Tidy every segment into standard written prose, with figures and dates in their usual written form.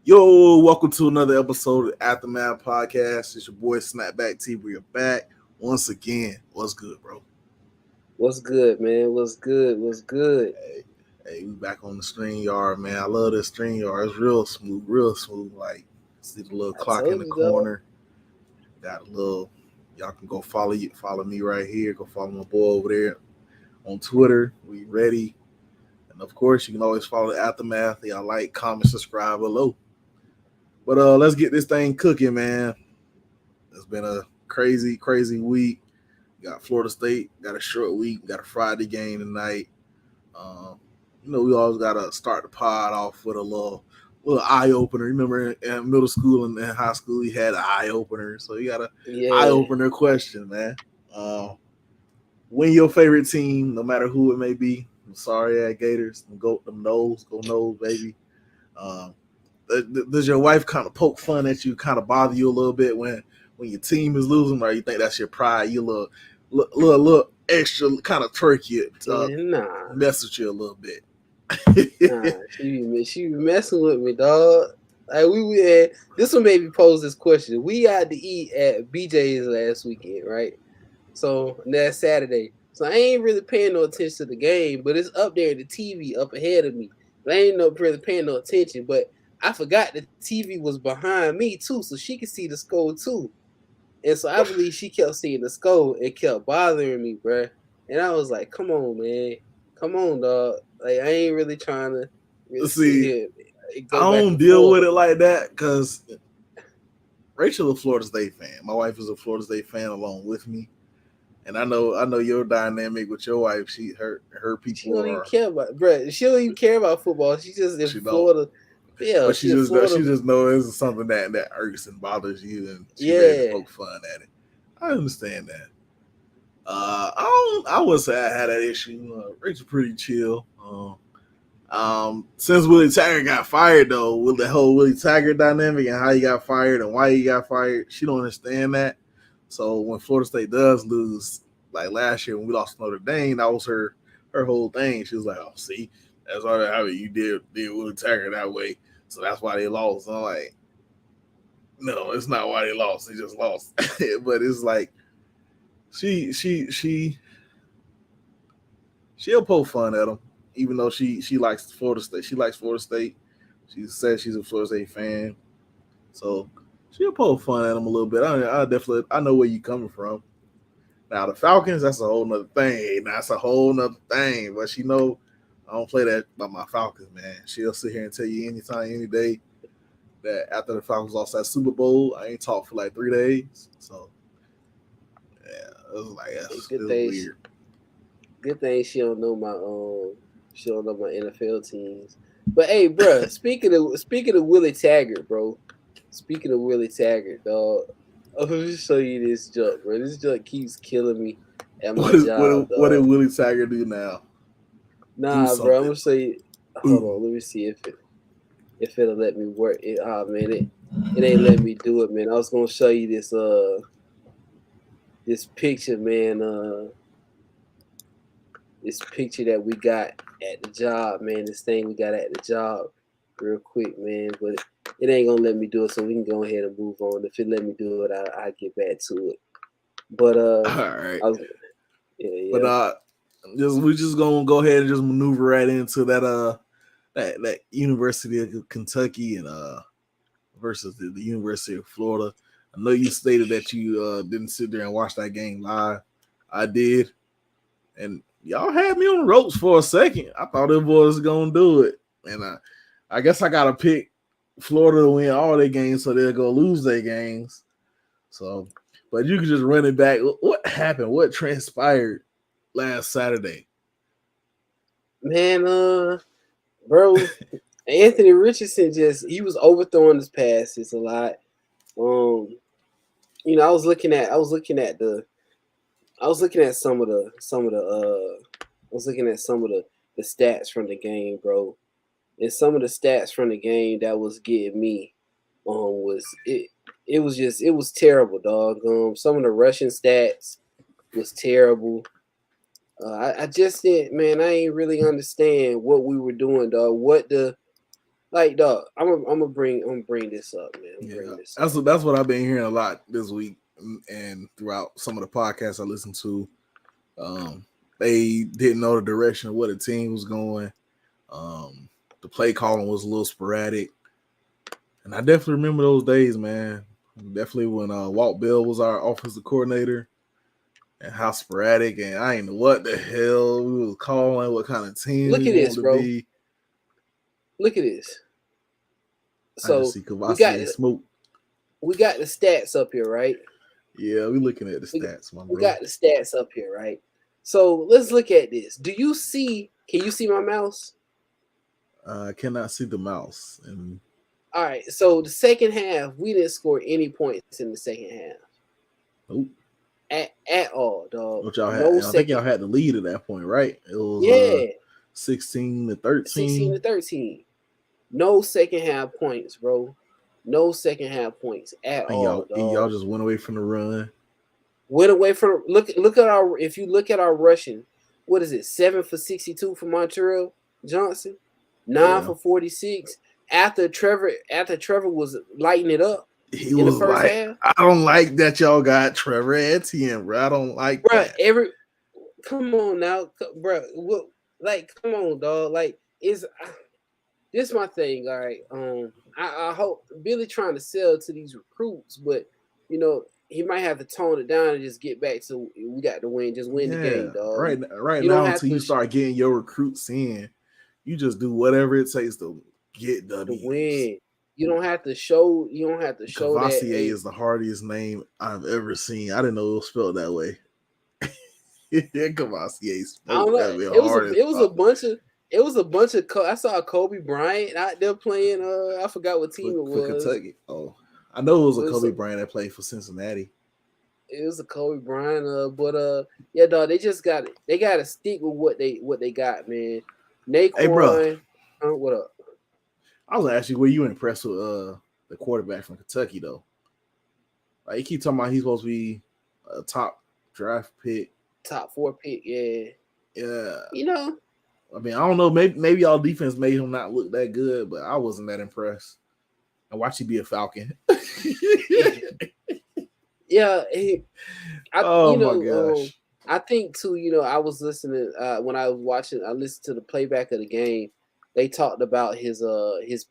Yo, welcome to another episode of Aftermath Podcast. It's your boy Snapback T. We're back once again. What's good, bro? What's good, man? What's good? What's good? Hey, we back on the stream yard, man. I love this stream yard. It's real smooth, real smooth. Like, see the little I clock in told the you, dog. corner. Got a little. Y'all can go follow me right here. Go follow my boy over there on Twitter. We ready, and of course, you can always follow the Aftermath. Y'all like, comment, subscribe below. But let's get this thing cooking, man. It's been a crazy, crazy week. Got Florida State, got a short week, got a Friday game tonight. We always gotta start the pod off with a little eye opener. Remember in middle school and high school, we had an eye opener, so you got an eye Yeah, opener question, man. Uh, Win your favorite team, no matter who it may be. I'm sorry, Gators, them Noles, go Noles, baby. Um, does your wife kind of poke fun at you, kind of bother you a little bit when your team is losing, or you think that's your pride? You little extra kind of turkey man, nah, mess with you a little bit. nah. She be messing with me, dog. Like we had this one made me pose this question. We had to eat at BJ's last weekend, right? So that's Saturday. So I ain't really paying no attention to the game, but it's up there, the TV up ahead of me. I ain't no really paying no attention, but I forgot the TV was behind me too, so she could see the score too. And so I believe she kept seeing the score and kept bothering me, bruh. And I was like, come on, man. Come on, dog. Like, I ain't really trying to really sit See, here and I go back don't and deal with forth. it like that because Rachel a Florida State fan. My wife is a Florida State fan along with me. And I know your dynamic with your wife. Her She people don't even are care about, bruh. She don't even care about football. She just in she don't. Florida. Yeah, But she in she Florida. just knows this is something that irks and bothers you, and she ready to Yeah. poke fun at it. I understand that. I would say I had that issue. Rachel's pretty chill. Since Willie Taggart got fired though, with the whole Willie Taggart dynamic and how he got fired and why he got fired, she don't understand that. So when Florida State does lose, like last year when we lost to Notre Dame, that was her whole thing. She was like, "Oh, see, that's why you did Willie Taggart that way, so that's why they lost." And I'm like, "No, it's not why they lost. They just lost." But it's like she she'll poke fun at them, even though she likes Florida State. She likes Florida State. She says she's a Florida State fan, so she'll poke fun at them a little bit. I definitely I know where you coming from. Now the Falcons, that's a whole nother thing. That's a whole nother thing. But she know I don't play that by my Falcons, man. She'll sit here and tell you anytime, any day that after the Falcons lost that Super Bowl, I ain't talked for like 3 days. So yeah, it was like it Good was thing. weird. Good thing she don't know my NFL teams. But hey, bruh, speaking of Willie Taggart, bro. Speaking of Willie Taggart, dog. I'm gonna show you this junk, bro. This junk keeps killing me at my job, What did dog. Willie Taggart do now? Do Nah, bro. I'm something. gonna show you. Hold Ooh. on, let me see if it'll let me work it. Ah, man, it ain't letting me do it, man. I was gonna show you this picture, man. This picture that we got at the job, man. This thing we got at the job, real quick, man. But it ain't gonna let me do it, so we can go ahead and move on. If it let me do it, I'll get back to it. But All right. I was, But yeah. we just gonna go ahead and just maneuver right into that University of Kentucky and versus the University of Florida. I know you stated that you didn't sit there and watch that game live. I did, and y'all had me on the ropes for a second. I thought it was gonna do it, and I guess I gotta pick Florida to win all their games, so they'll go lose their games. So, but you can just run it back. What happened? What transpired last Saturday? Man, bro, Anthony Richardson he was overthrowing his passes a lot. Um, I was looking at some of the stats from the game, bro. And some of the stats from the game that was getting me was it was terrible, dog. Some of the rushing stats was terrible. I just didn't, man. I ain't really understand what we were doing, dog. Like, dog, I'm gonna bring this up, man. Yeah, This up. that's what I've been hearing a lot this week and throughout some of the podcasts I listened to. They didn't know the direction of where the team was going. The play calling was a little sporadic, and I definitely remember those days, man. Definitely when Walt Bell was our offensive coordinator, and how sporadic, and I ain't know what the hell we was calling, what kind of team Look we at this, wanted to bro. be. Look at this. I just So see Cavassier smoke. we got the stats up here, right? Yeah, we looking at the stats, my bro. We got the stats up here, right? So let's look at this. Do you see? Can you see my mouse? I cannot see the mouse. And all right. So the second half, we didn't score any points in the second half. Nope. At all, dog. What y'all had? No, I think y'all had the lead at that point, right? It was 16 to 13. 16 to 13. No second half points, bro. No second half points at all. Y'all just went away from the run. Went away from look at our if you look at our rushing, what is it? 7 for 62 for Montreal Johnson, 9 for 46. After Trevor was lighting it up. He was like, half. I don't like that y'all got Trevor Etienne, bro. I don't like that. Come on now, bro. Come on, dog. Like, this my thing, all right. I hope Billy trying to sell to these recruits, but you know, he might have to tone it down and just get back to we got to win, just win the game, dog. Right now, until you start getting your recruits in, you just do whatever it takes to get W's. To win. You don't have to show. You don't have to show Cavassier that. Is the hardest name I've ever seen. I didn't know it was spelled that way. Cavassier spelled that way. It was a bunch of. I saw Kobe Bryant out there playing. I forgot what team it was. For Kentucky. Oh, I know it was a Kobe Bryant that played for Cincinnati. It was a Kobe Bryant. But yeah, dog. They just got it. They got to stick with what they got, man. Naquan. Hey, bro. What up? I was actually, were you impressed with the quarterback from Kentucky though? Like, you keep talking about he's supposed to be a top draft pick, top 4 pick. Yeah. You know, I mean, I don't know. Maybe y'all defense made him not look that good, but I wasn't that impressed. I watched him be a Falcon. Yeah. My gosh. I think too. You know, I was listening when I was watching. I listened to the playback of the game. They talked about his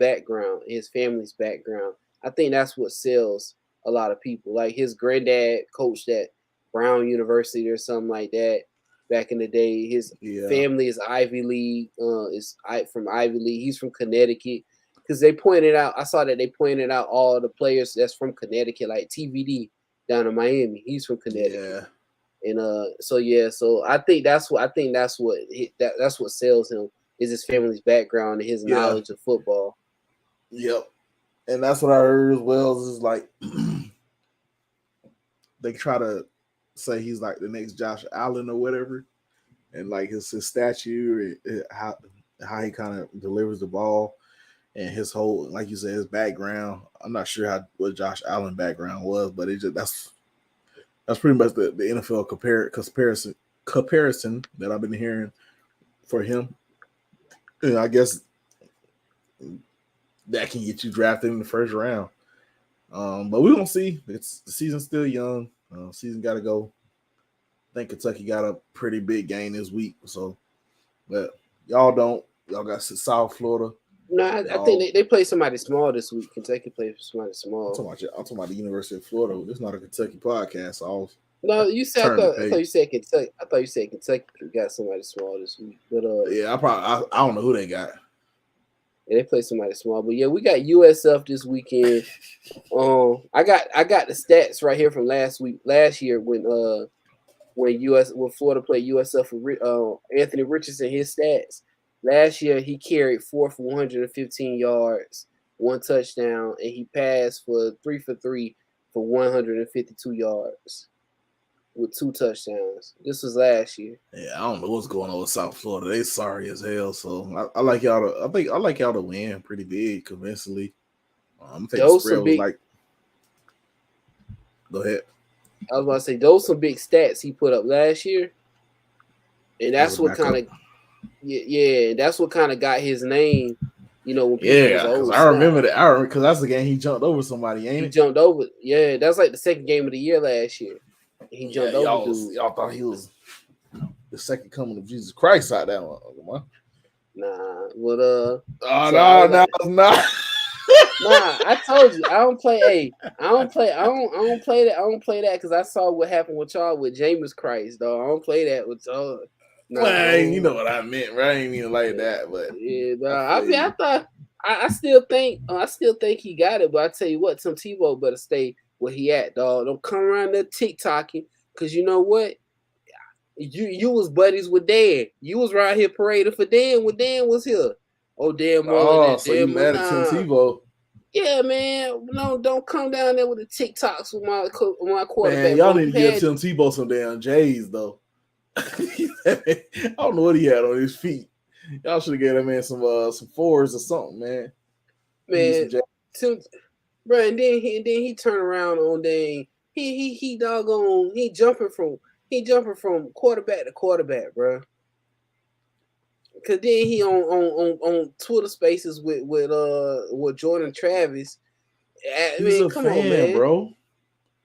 background, his family's background. I think that's what sells a lot of people. Like his granddad coached at Brown University or something like that back in the day. His family is Ivy League. Is from Ivy League. He's from Connecticut. Because they pointed out, I saw that they pointed out all the players that's from Connecticut, like TVD down in Miami. He's from Connecticut. Yeah. And so I think that's what sells him. Is his family's background and his knowledge of football. Yep. And that's what I heard as well. Is like they try to say he's like the next Josh Allen or whatever. And like his stature, how he kind of delivers the ball and his whole, like you said, his background. I'm not sure what Josh Allen background was, but it just that's pretty much the NFL comparison that I've been hearing for him. And I guess that can get you drafted in the first round. But we don't see. The season's still young. Season got to go. I think Kentucky got a pretty big game this week. So, but y'all don't. Y'all got South Florida. No, I think they play somebody small this week. Kentucky plays somebody small. I'm talking about the University of Florida. It's not a Kentucky podcast. So no, you said I thought you said Kentucky. I thought you said Kentucky got somebody small this week. But yeah, I don't know who they got. Yeah, they play somebody small. But yeah, we got USF this weekend. I got the stats right here from last year when Florida played USF for Anthony Richardson. His stats last year, he carried 4 for 115 yards, 1 touchdown, and he passed for 3 for 3 for 152 yards with 2 touchdowns. This was last year. Yeah, I don't know what's going on with South Florida. They sorry as hell. So I like y'all to. I think I like y'all to win pretty big, convincingly. I think the spread was like. Go ahead. I was about to say those some big stats he put up last year, and that's what kind of, that's what kind of got his name You know, when people was Yeah, because old. I remember that. I remember because that's the game he jumped over somebody, ain't He it? jumped over. Yeah, that's like the second game of the year last year. He Yeah, jumped over dude. y'all thought he was the second coming of Jesus Christ out that one. Nah, but Oh so I was like, no, no. nah. I told you I don't play. Hey, I don't play. I don't play that. I don't play that because I saw what happened with y'all with Jameis Christ, dog. I don't play that with y'all. Nah, Well, you know what I meant, right? I ain't mean like yeah, that, but yeah. I Nah, I feel mean, I you. thought. I still think he got it, but I tell you what, Tim Tebow better stay where he at, dog. Don't come around there TikToking, cause you know what? You was buddies with Dan. You was right here parading for Dan when Dan was here. Oh, Dan Mullen Oh, and so you Dan mad at Tim Mullen. Tebow? Yeah, man. No, don't come down there with the TikToks with my Man, quarterback, y'all bro. need to You give had Tim Tebow some damn J's though. I don't know what he had on his feet. Y'all should have gave that man some fours or something, man. He needs some man, J's. Tim, bro. And then he turned around on Dan. He doggone he jumping from quarterback to quarterback, bro. Cause then he on Twitter Spaces with Jordan Travis. I He's mean, a come on, fan, man. bro.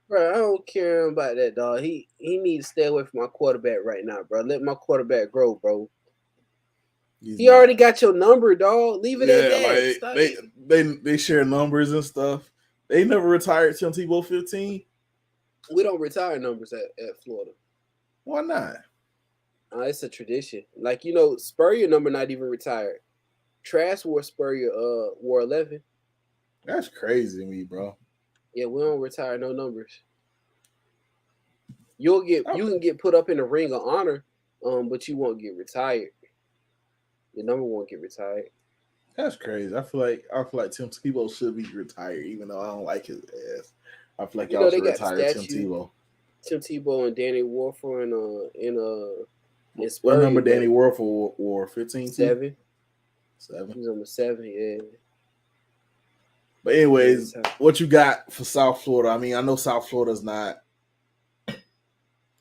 Bro, I don't care about that, dog. He need to stay away from my quarterback right now, bro. Let my quarterback grow, bro. He's He not. already got your number, dog. Leave it at Yeah, that. like Stop. they share numbers and stuff. They never retired Tim Tebow 15. We don't retire numbers at Florida. Why not? It's a tradition. Like Spurrier number not even retired. Trash wore Spurrier wore 11. That's crazy to me, bro. Yeah, we don't retire no numbers. Oh, You can get put up in the ring of honor, but you won't get retired. Your number won't get retired. that's crazy. I feel like Tim Tebow should be retired, even though I don't like his ass. I feel like y'all They should got the retire Tim statue. Tebow. Tim Tebow and Danny Warford in What number Spurrier, Danny but Werfel wore? 15 too? 7. 7. He was number 7, yeah. But anyways, what you got for South Florida? I mean, I know South Florida's not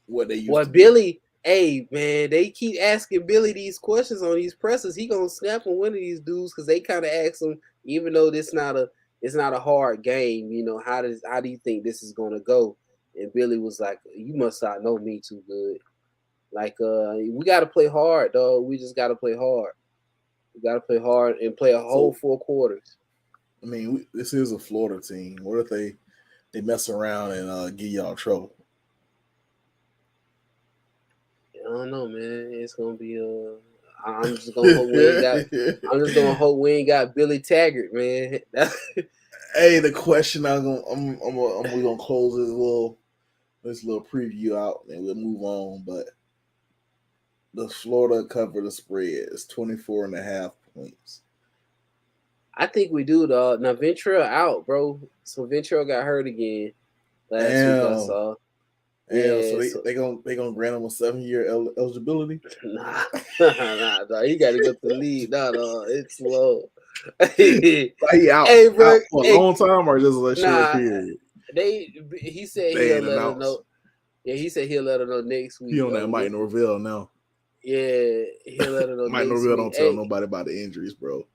what they used to be. Billy, hey man, they keep asking Billy these questions on these pressers. He gonna snap on one of these dudes because they kind of ask him, even though it's not a hard game. How do you think this is gonna go? And Billy was like, "You must not know me too good. Like, we got to play hard, dog. We just got to play hard. We got to play hard and play a whole 4 quarters." I mean, this is a Florida team. What if they mess around and give y'all trouble? I don't know, man. It's gonna be I'm just gonna hope we ain't got. I'm just gonna hope we ain't got Billy Taggart, man. Hey, the question we're gonna close this little preview out and we'll move on. But the Florida cover the spread is 24.5 points. I think we do, dog. Now Ventura out, bro. So Ventura got hurt again last week. I saw. Damn, Yeah, so they gonna grant him a 7-year eligibility? nah, dog. He got to go to the league. Nah, dog. It's slow. He out, Hey, bro. out for a long time or just a short Nah, period? he said They he'll ain't let her announced. know. Yeah, he said he'll let her know next week. He on that Mike Norvell now. Yeah, he'll let her know Mike next Norvell week. don't tell nobody about the injuries, bro.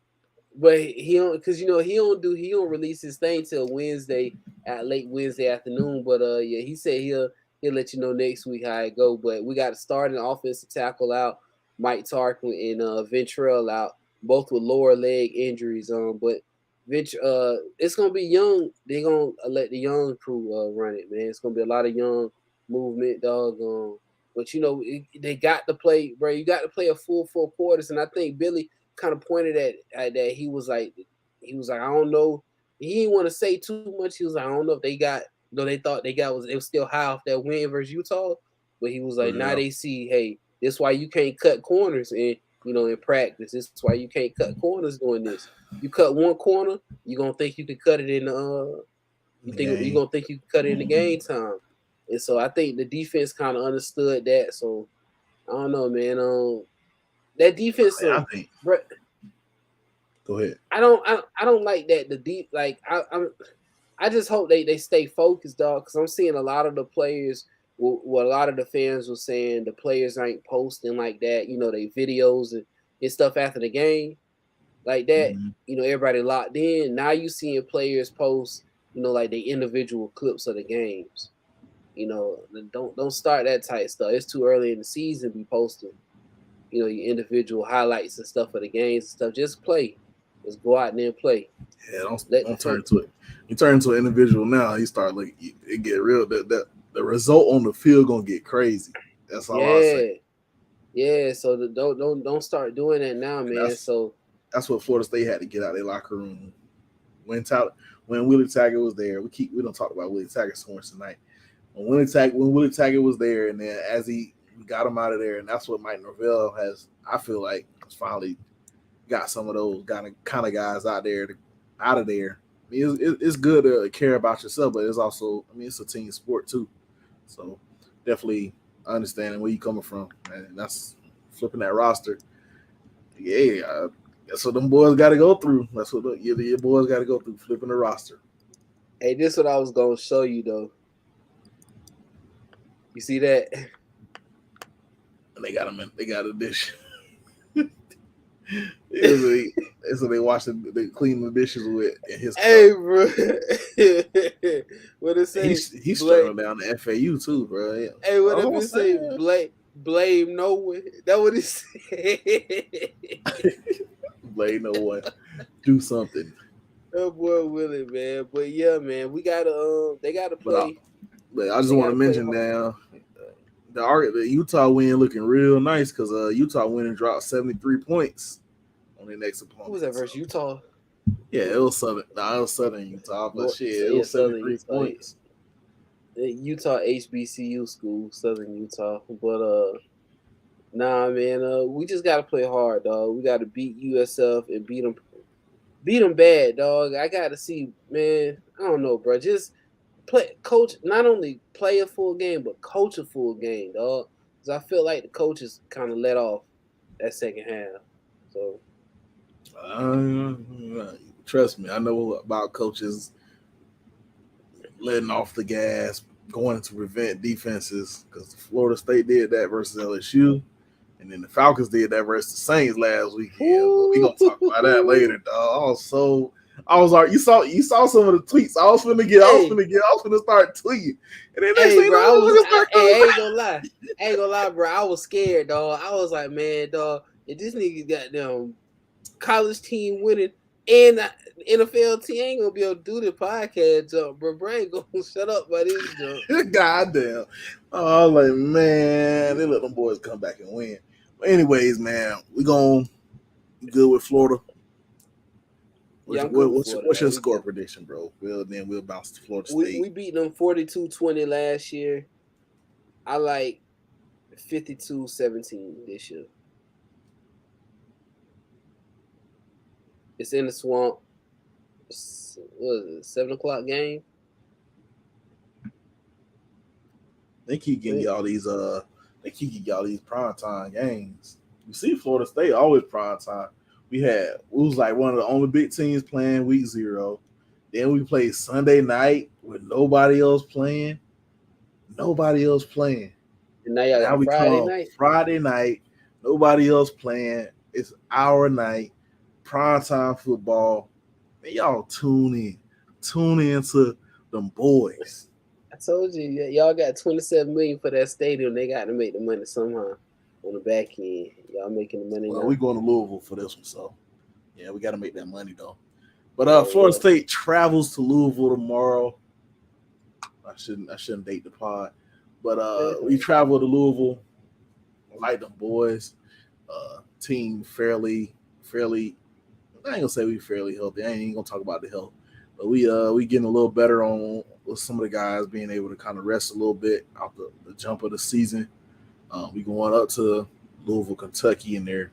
But he don't, cause he don't release his thing till Wednesday at late Wednesday afternoon. But yeah, he said he'll let you know next week how it go. But we got to start an offensive tackle out, Mike Tarkin and Ventrell out, both with lower leg injuries. But it's gonna be young. They gonna let the young crew run it, man. It's gonna be a lot of young movement, dog. But they got to play, bro. You got to play a full 4 quarters, and I think Billy kind of pointed at that. He was like, I don't know. He didn't want to say too much. He was like, I don't know if they got. They thought it was still high off that win versus Utah, but he was like, now they see, hey, this is why you can't cut corners in practice. This is why you can't cut corners doing this. You cut one corner, you're gonna think you can cut it in you're gonna think you can cut it in the game time. And so I think the defense kind of understood that. So I don't know, man. That defense, I think. bro, Go ahead. I don't like that. The deep, like I just hope they stay focused, dog. Because I'm seeing a lot of the players. What a lot of the fans were saying, the players ain't posting like that. They videos and stuff after the game. like that. Everybody locked in. Now you seeing players post, like the individual clips of the games. Don't start that type stuff. It's too early in the season to be posting, your individual highlights and stuff of the games and stuff. Just play. Just go out there and play. Yeah, don't turn into it. You turn into an individual now. You start it get real. The result on the field gonna get crazy. That's all I say. Yeah. So don't start doing that now, And man. That's what Florida State had to get out of their locker room. When Willie Taggart was there, we don't talk about Willie Taggart so much tonight. When Willie Taggart was there, and then as we got him out of there, and that's what Mike Norvell has. I feel like has finally got some of those kind of guys out of there. I mean, it's good to care about yourself, but it's also, it's a team sport too. So definitely understanding where you coming from, and that's flipping that roster. Yeah, that's what them boys got to go through. That's what your boys got to go through, flipping the roster. Hey, this is what I was gonna show you though. You see that? And they got a dish. So they they clean the dishes with in his Hey, cup. bro. What it say? He's struggling down the FAU too, bro. Yeah. Hey, what if it say blame no one? That what it say? Blame no one. Do something. Oh boy, Willie, man. But yeah, man, we gotta they gotta play. But I just want to mention now the Utah win looking real nice because Utah win and dropped 73 points on their next opponent. Who was that versus Utah? Yeah, it was Southern. It was Southern Utah, but it was 73 points. Utah HBCU school, Southern Utah. But nah, man, we just gotta play hard, dog. We gotta beat USF and beat them bad, dog. I gotta see, man. I don't know, bro. Just coach. Not only play a full game, but coach a full game, dog. Because I feel like the coaches kind of let off that second half. So, trust me, I know about coaches letting off the gas, going to prevent defenses. Because Florida State did that versus LSU. And then the Falcons did that versus the Saints last weekend. But we gonna talk about that later, dog. I was like, you saw some of the tweets. I was finna start tweeting. And then next thing I ain't gonna lie, bro. I was scared, dog. I was like, man, dog, if this nigga got them college team winning and the NFL team ain't gonna be able to do the podcast jump, bro. Bro ain't gonna shut up by this jump. Goddamn. Oh, I was like, man, they let them boys come back and win. But anyways, man, we gonna good with Florida. What's your score prediction, bro? We'll bounce to Florida State. We beat them 42-20 last year. I like 52-17 this year. It's in the swamp. What is it, 7:00 game? They keep getting y'all these primetime games. You see Florida State always primetime. We was like one of the only big teams playing week 0. Then we played Sunday night with nobody else playing. And now we Friday night, nobody else playing. It's our night, primetime football. Man, y'all tune into them boys. I told you, y'all got $27 million for that stadium. They got to make the money somehow on the back end. Y'all making the money now. We going to Louisville for this one, so yeah, we got to make that money though. But Florida State travels to Louisville tomorrow. I shouldn't date the pod, but we travel to Louisville. I like them boys. Team fairly. I ain't gonna say we fairly healthy. I ain't gonna talk about the health, but we getting a little better on with some of the guys being able to kind of rest a little bit out the jump of the season. We going up to Louisville, Kentucky, in their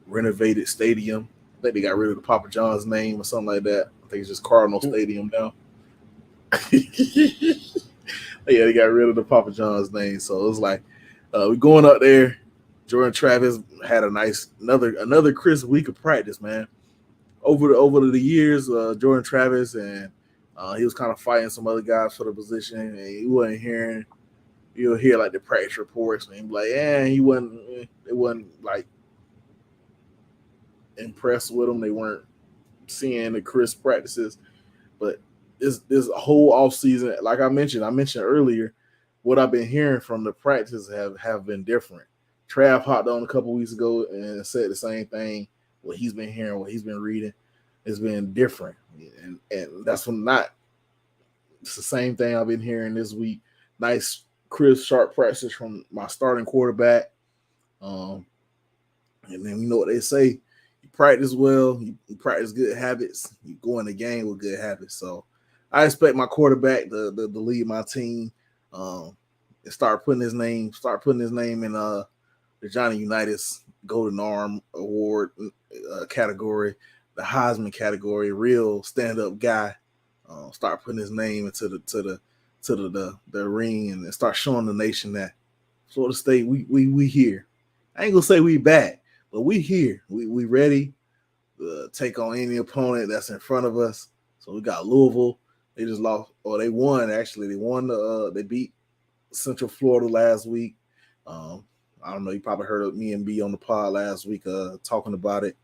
renovated stadium. I think they got rid of the Papa John's name or something like that. I think it's just Cardinal Stadium now. Yeah, they got rid of the Papa John's name, so it was like we going up there. Jordan Travis had another crisp week of practice, man. Over the years, Jordan Travis and he was kind of fighting some other guys for the position, and he wasn't hearing. You'll hear like the practice reports, and he'd be like, "Yeah, he wasn't. It wasn't like impressed with him. They weren't seeing the crisp practices. But this whole off season, like I mentioned earlier, what I've been hearing from the practices have been different. Trav hopped on a couple weeks ago and said the same thing. What he's been hearing, what he's been reading, has been different, and that's when not. It's the same thing I've been hearing this week. Nice, crisp, sharp practice from my starting quarterback. Um, and then you know what they say: you practice well, you practice good habits, you go in the game with good habits. So I expect my quarterback to lead my team, and start putting his name in the Johnny Unitas Golden Arm Award category, the Heisman category, real stand up guy. Start putting his name into the ring and start showing the nation that Florida State we here. I ain't gonna say we back, but we here. We ready to take on any opponent that's in front of us. So we got Louisville. They just lost, or they won actually. They won they beat Central Florida last week. I don't know. You probably heard of me and B on the pod last week talking about it.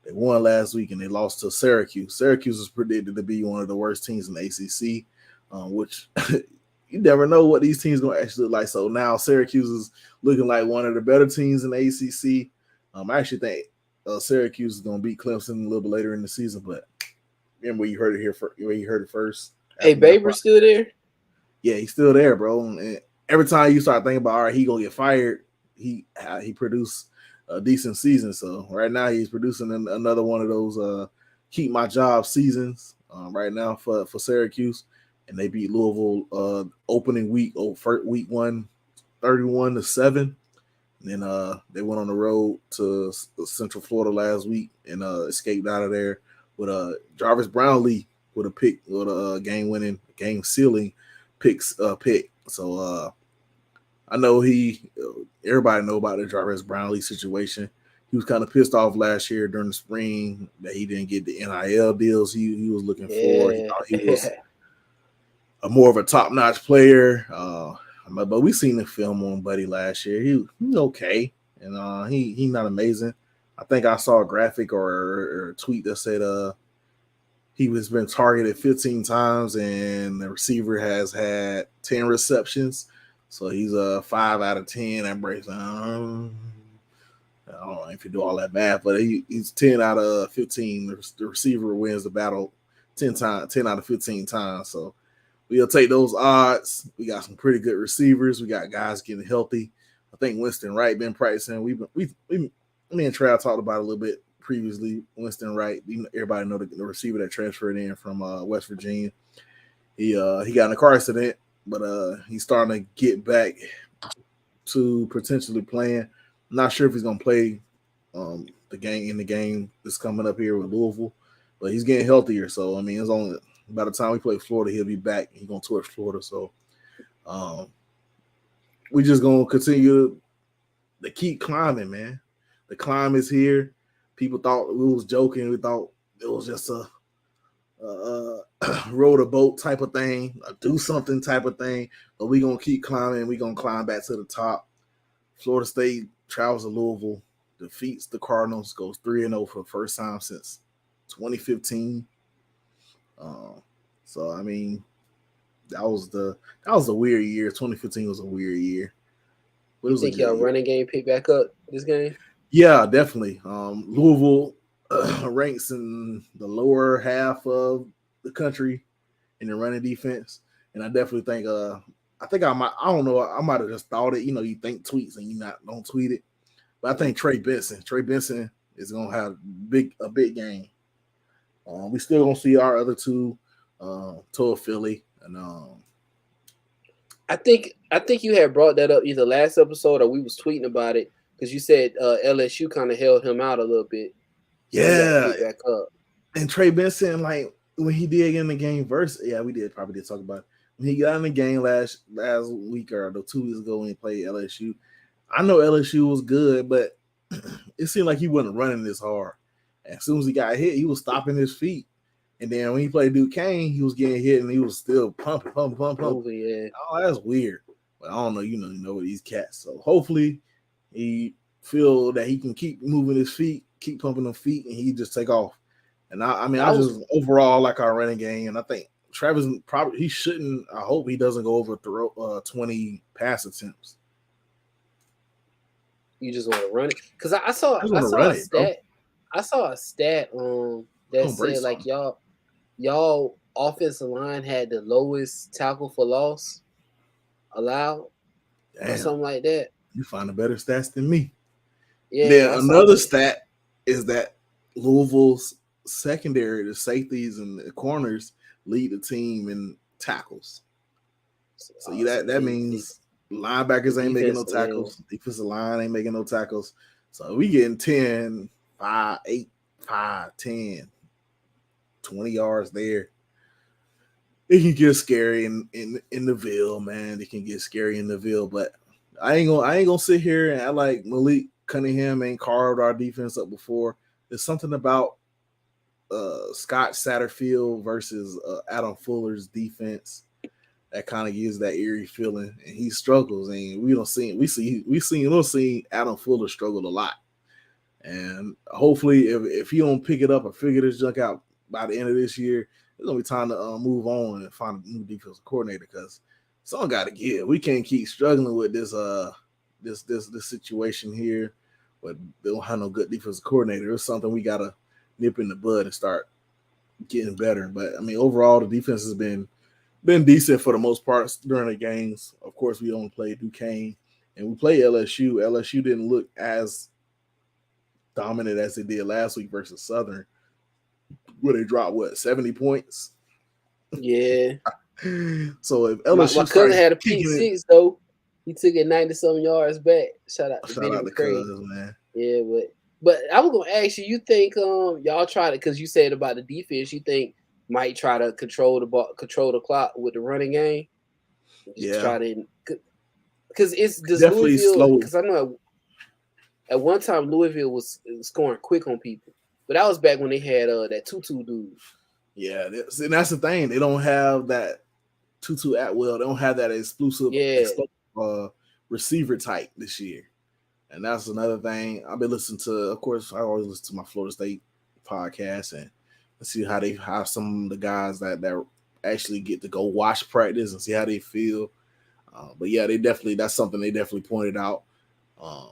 They won last week and they lost to Syracuse. Syracuse is predicted to be one of the worst teams in the ACC, which you never know what these teams going to actually look like. So now Syracuse is looking like one of the better teams in the ACC. I actually think Syracuse is going to beat Clemson a little bit later in the season, but remember you heard it here where you heard it first. Hey, Baber's still there? Yeah, he's still there, bro. And every time you start thinking about, all right, he gonna get fired, he produced a decent season. So right now he's producing another one of those keep my job seasons right now for Syracuse, and they beat Louisville opening week, week 1, 31-7. And then they went on the road to Central Florida last week and escaped out of there with Jarvis Brownlee with a pick, with a game-winning, game-sealing pick. So I know everybody know about the Jarvis Brownlee situation. He was kind of pissed off last year during the spring that he didn't get the NIL deals he was looking for. He thought he was a more of a top-notch player. But we seen the film on Buddy last year. He was okay, and he not amazing. I think I saw a graphic or a tweet that said he was been targeted 15 times and the receiver has had 10 receptions. So he's a 5 out of 10. That breaks down. I don't know if you do all that math, but he's 10 out of 15. The receiver wins the battle 10 out of 15 times. So we'll take those odds. We got some pretty good receivers. We got guys getting healthy. I think Winston Wright been practicing. Me and Trav talked about it a little bit previously. Winston Wright, everybody know the receiver that transferred in from West Virginia. He got in a car accident, but he's starting to get back to potentially playing. I'm not sure if he's gonna play the game that's coming up here with Louisville, but he's getting healthier. So I mean, it's only by the time we play Florida, he'll be back. He's gonna torch Florida. So we just gonna continue to keep climbing, man. The climb is here. People thought we was joking. We thought it was just a rowed a boat type of thing, a do something type of thing. But we gonna keep climbing. We gonna climb back to the top. Florida State travels to Louisville, defeats the Cardinals, goes 3-0 for the first time since 2015. So I mean, that was a weird year. 2015 was a weird year. You think y'all running game pick back up this game? Yeah, definitely. Louisville ranks in the lower half of the country in the running defense, and I definitely think I don't know, I might have just thought it. You know, you think tweets and don't tweet it, but I think Trey Benson is gonna have a big game. We still gonna see our other two, Toa Philly and I think you had brought that up either last episode or we was tweeting about it because you said LSU kind of held him out a little bit. So yeah, back up. And Trey Benson, like when he did get in the game we probably did talk about it. When he got in the game last week or 2 weeks ago when he played LSU. I know LSU was good, but it seemed like he wasn't running this hard. And as soon as he got hit, he was stopping his feet. And then when he played Duquesne, he was getting hit and he was still pumping. Yeah. Oh, that's weird. But I don't know, you know these cats. So hopefully he feel that he can keep moving his feet, keep pumping them feet, and he just take off. And I was just overall like our running game, and I think Travis probably he shouldn't. I hope he doesn't go over 20 pass attempts. you just want to run it because I saw I just want to run a it, bro. stat. I saw a stat that Don't break said like something. y'all offensive line had the lowest tackle for loss allowed or Damn, something like that. you find a better stats than me. Yeah, Then I saw another that. stat is that Louisville's secondary, the safeties and the corners, lead the team in tackles. So that means The linebackers ain't making no defense, yeah, tackles, defensive line ain't making no tackles. So we getting 10, 5, 8, 5, 10, 20 yards there. It can get scary in the Ville, man. It can get scary in the Ville, but I ain't gonna sit here and act like Malik Cunningham ain't carved our defense up before. There's something about Scott Satterfield versus Adam Fuller's defense that kind of gives that eerie feeling, and he struggles. And we'll see Adam Fuller struggle a lot. And hopefully, if he don't pick it up or figure this junk out by the end of this year, it's gonna be time to move on and find a new defensive coordinator because someone got to give. We can't keep struggling with this situation here, but they don't have no good defensive coordinator. It's something we gotta nip in the bud and start getting better. But I mean, overall, the defense has been decent for the most part during the games. Of course, we only played Duquesne and we played LSU. LSU didn't look as dominant as they did last week versus Southern, where they dropped 70 points. yeah. So if My LSU cousin starts had a pick kicking it, six though. He took it 90-some yards back. Shout out to shout Benny out to McCray. Cuz, man. Yeah, but I was gonna ask you. You think y'all try to because you said about the defense. You think might try to control the ball, control the clock with the running game. Just Yeah, try to because it's does definitely Louisville slow. because I know at one time Louisville was scoring quick on people, but that was back when they had that Tutu dude. Yeah, and that's the thing. They don't have that Tutu Atwell. They don't have that Yeah, explosive receiver type this year. And that's another thing. I've been listening to, of course, I always listen to my Florida State podcast and see how they have some of the guys that actually get to go watch practice and see how they feel. But yeah, that's something they definitely pointed out. Um,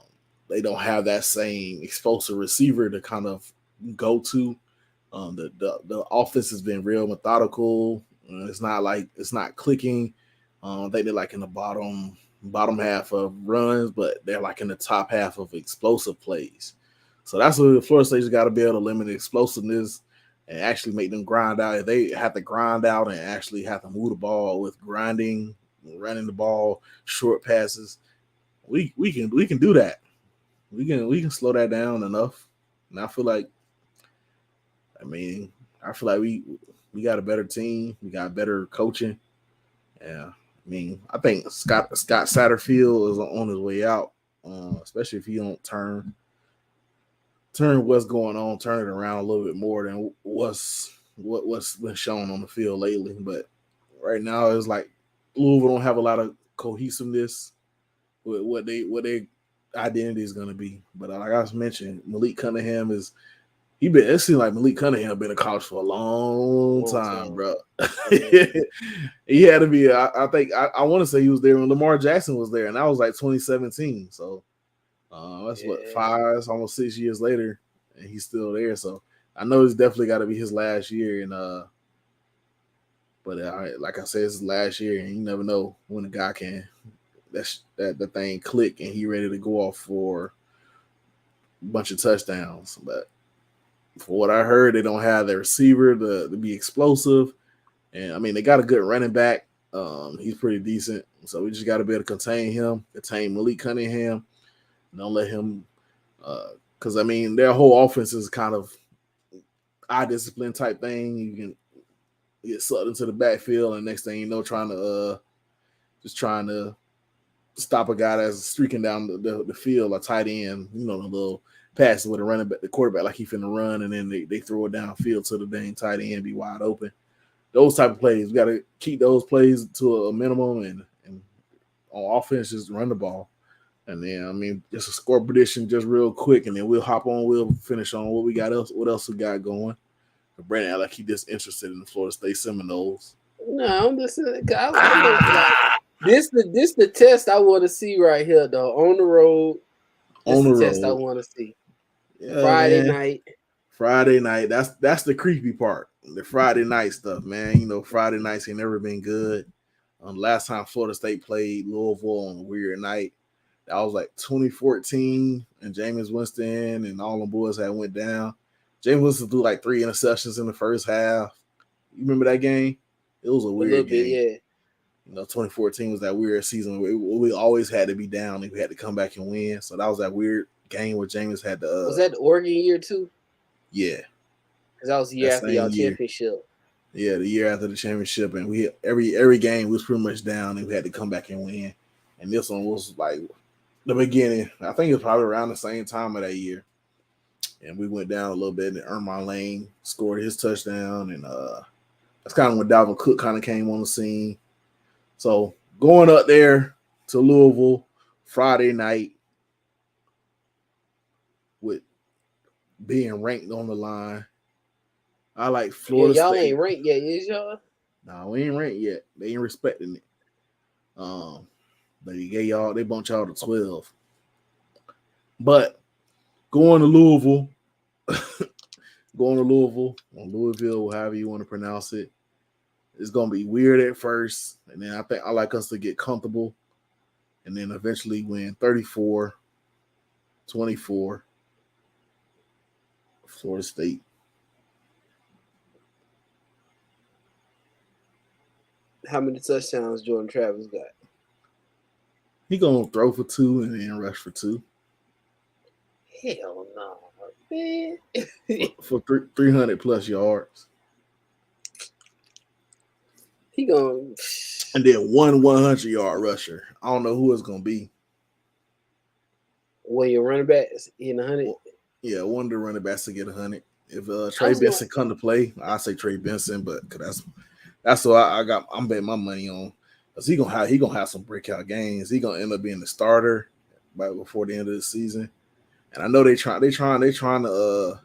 they don't have that same explosive receiver to kind of go to. The offense has been real methodical. It's not clicking. I think they're like in the bottom half of runs, but they're like in the top half of explosive plays. So that's what the Florida State's got to be able to limit explosiveness and actually make them grind out. If they have to grind out and actually have to move the ball with grinding, running the ball, short passes, we can do that. We can slow that down enough. And I feel like we got a better team. We got better coaching. Yeah. I think Scott Satterfield is on his way out, especially if he don't turn what's going on, turn it around a little bit more than what's been shown on the field lately. But right now, it's like Louisville don't have a lot of cohesiveness with what their identity is going to be. But like I mentioned, Malik Cunningham is it seems like Malik Cunningham been in college for a long time, bro. Yeah. He had to be. I think I want to say he was there when Lamar Jackson was there, and that was like 2017. So that's what 5, it's almost 6 years later, and he's still there. So I know it's definitely got to be his last year. And but like I said, it's his last year, and you never know when a guy can that the thing click and he ready to go off for a bunch of touchdowns. But for what I heard, they don't have the receiver to be explosive. And they got a good running back. He's pretty decent. So we just got to be able to contain him, contain Malik Cunningham. And don't let him, because their whole offense is kind of eye discipline type thing. You can get sucked into the backfield, and next thing you know, trying to stop a guy that's streaking down the field, a tight end, the little pass with a running back, the quarterback, like he finna run, and then they throw it downfield to the dang tight end, be wide open. Those type of plays, we got to keep those plays to a minimum, and on offense, just run the ball. And then, I mean, just a score prediction, just real quick, and then we'll hop on. We'll finish on what we got else. What else we got going? Brandon, act like he just interested in the Florida State Seminoles. No, I'm just I look like this the test I want to see right here though. On the road, this On the the test I road, want to see. yeah, Friday man. night. Friday night. That's the creepy part. The Friday night stuff, man. You know, Friday nights ain't never been good. Last time Florida State played Louisville on a weird night, that was like 2014, and Jameis Winston and all the boys had went down. Jameis Winston threw like 3 interceptions in the first half. You remember that game? It was a A little weird bit, game. yeah. You know, 2014 was that weird season where we always had to be down and we had to come back and win. So that was that weird game where Jameis had to. Was that the Oregon year too? Yeah, Because that was the year that after same y'all year. championship. Yeah, the year after the championship, and we every game was pretty much down, and we had to come back and win. And this one was like the beginning. I think it was probably around the same time of that year, and we went down a little bit. And Ermine Lane scored his touchdown, and that's kind of when Dalvin Cook kind of came on the scene. So going up there to Louisville Friday night with being ranked on the line. I like Florida Y'all State. ain't ranked yet, is y'all? Nah, we ain't ranked yet. They ain't respecting it. They bumped y'all to 12. But going to Louisville, or Louisville, however you want to pronounce it, it's gonna be weird at first, and then I think I like us to get comfortable, and then eventually win 34-24, Florida State. How many touchdowns Jordan Travis got? He gonna throw for 2 and then rush for 2. Hell no, man. for 300 plus yards. He gonna and then one 100-yard rusher. I don't know who it's gonna be. Well, your running backs in 100. Yeah, one of the running backs to get 100. If Trey Benson come to play, I say Trey Benson, but that's what I'm betting my money on. Cause he gonna have some breakout games. He gonna end up being the starter right before the end of the season. And I know they trying to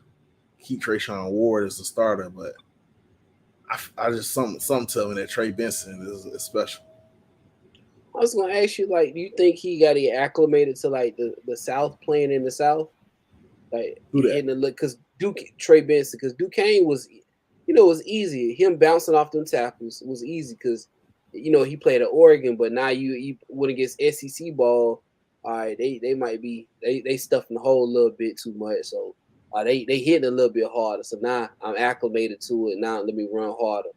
keep Trayshawn Ward as the starter, but I just something tell me that Trey Benson is special. I was gonna ask you, like, do you think he got to get acclimated to like the South, playing in the South, like getting the look? Because Trey Benson, because Duquesne was, it was easy. Him bouncing off them tackles was easy because he played at Oregon, but now you went against SEC ball. All right, they might be they stuffing the hole a little bit too much, so they hitting a little bit harder. So now I'm acclimated to it. Now let me run harder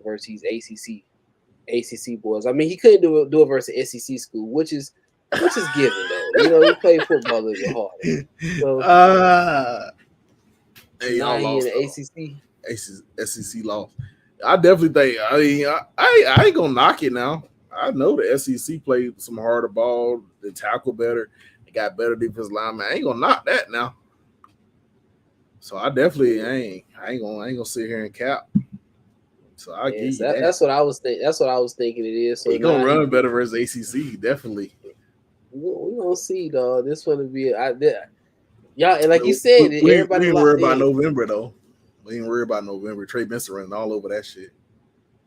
versus ACC boys. I mean, he couldn't do it versus SEC school, which is given though. He played football a little bit harder. So hey, now y'all lost he in the ACC. SEC lost. I definitely think. I mean, I ain't gonna knock it now. I know the SEC played some harder ball, they tackle better, they got better defensive linemen. I ain't gonna knock that now. So I definitely I ain't gonna sit here and cap. So I give you that. That's what I was thinking. That's what I was thinking it is. So he gonna run better versus ACC, definitely. We gonna see, dog. This one to be y'all, like you said, everybody ain't locked worried about in. November though. We ain't worried about November. Trey Benson running all over that shit.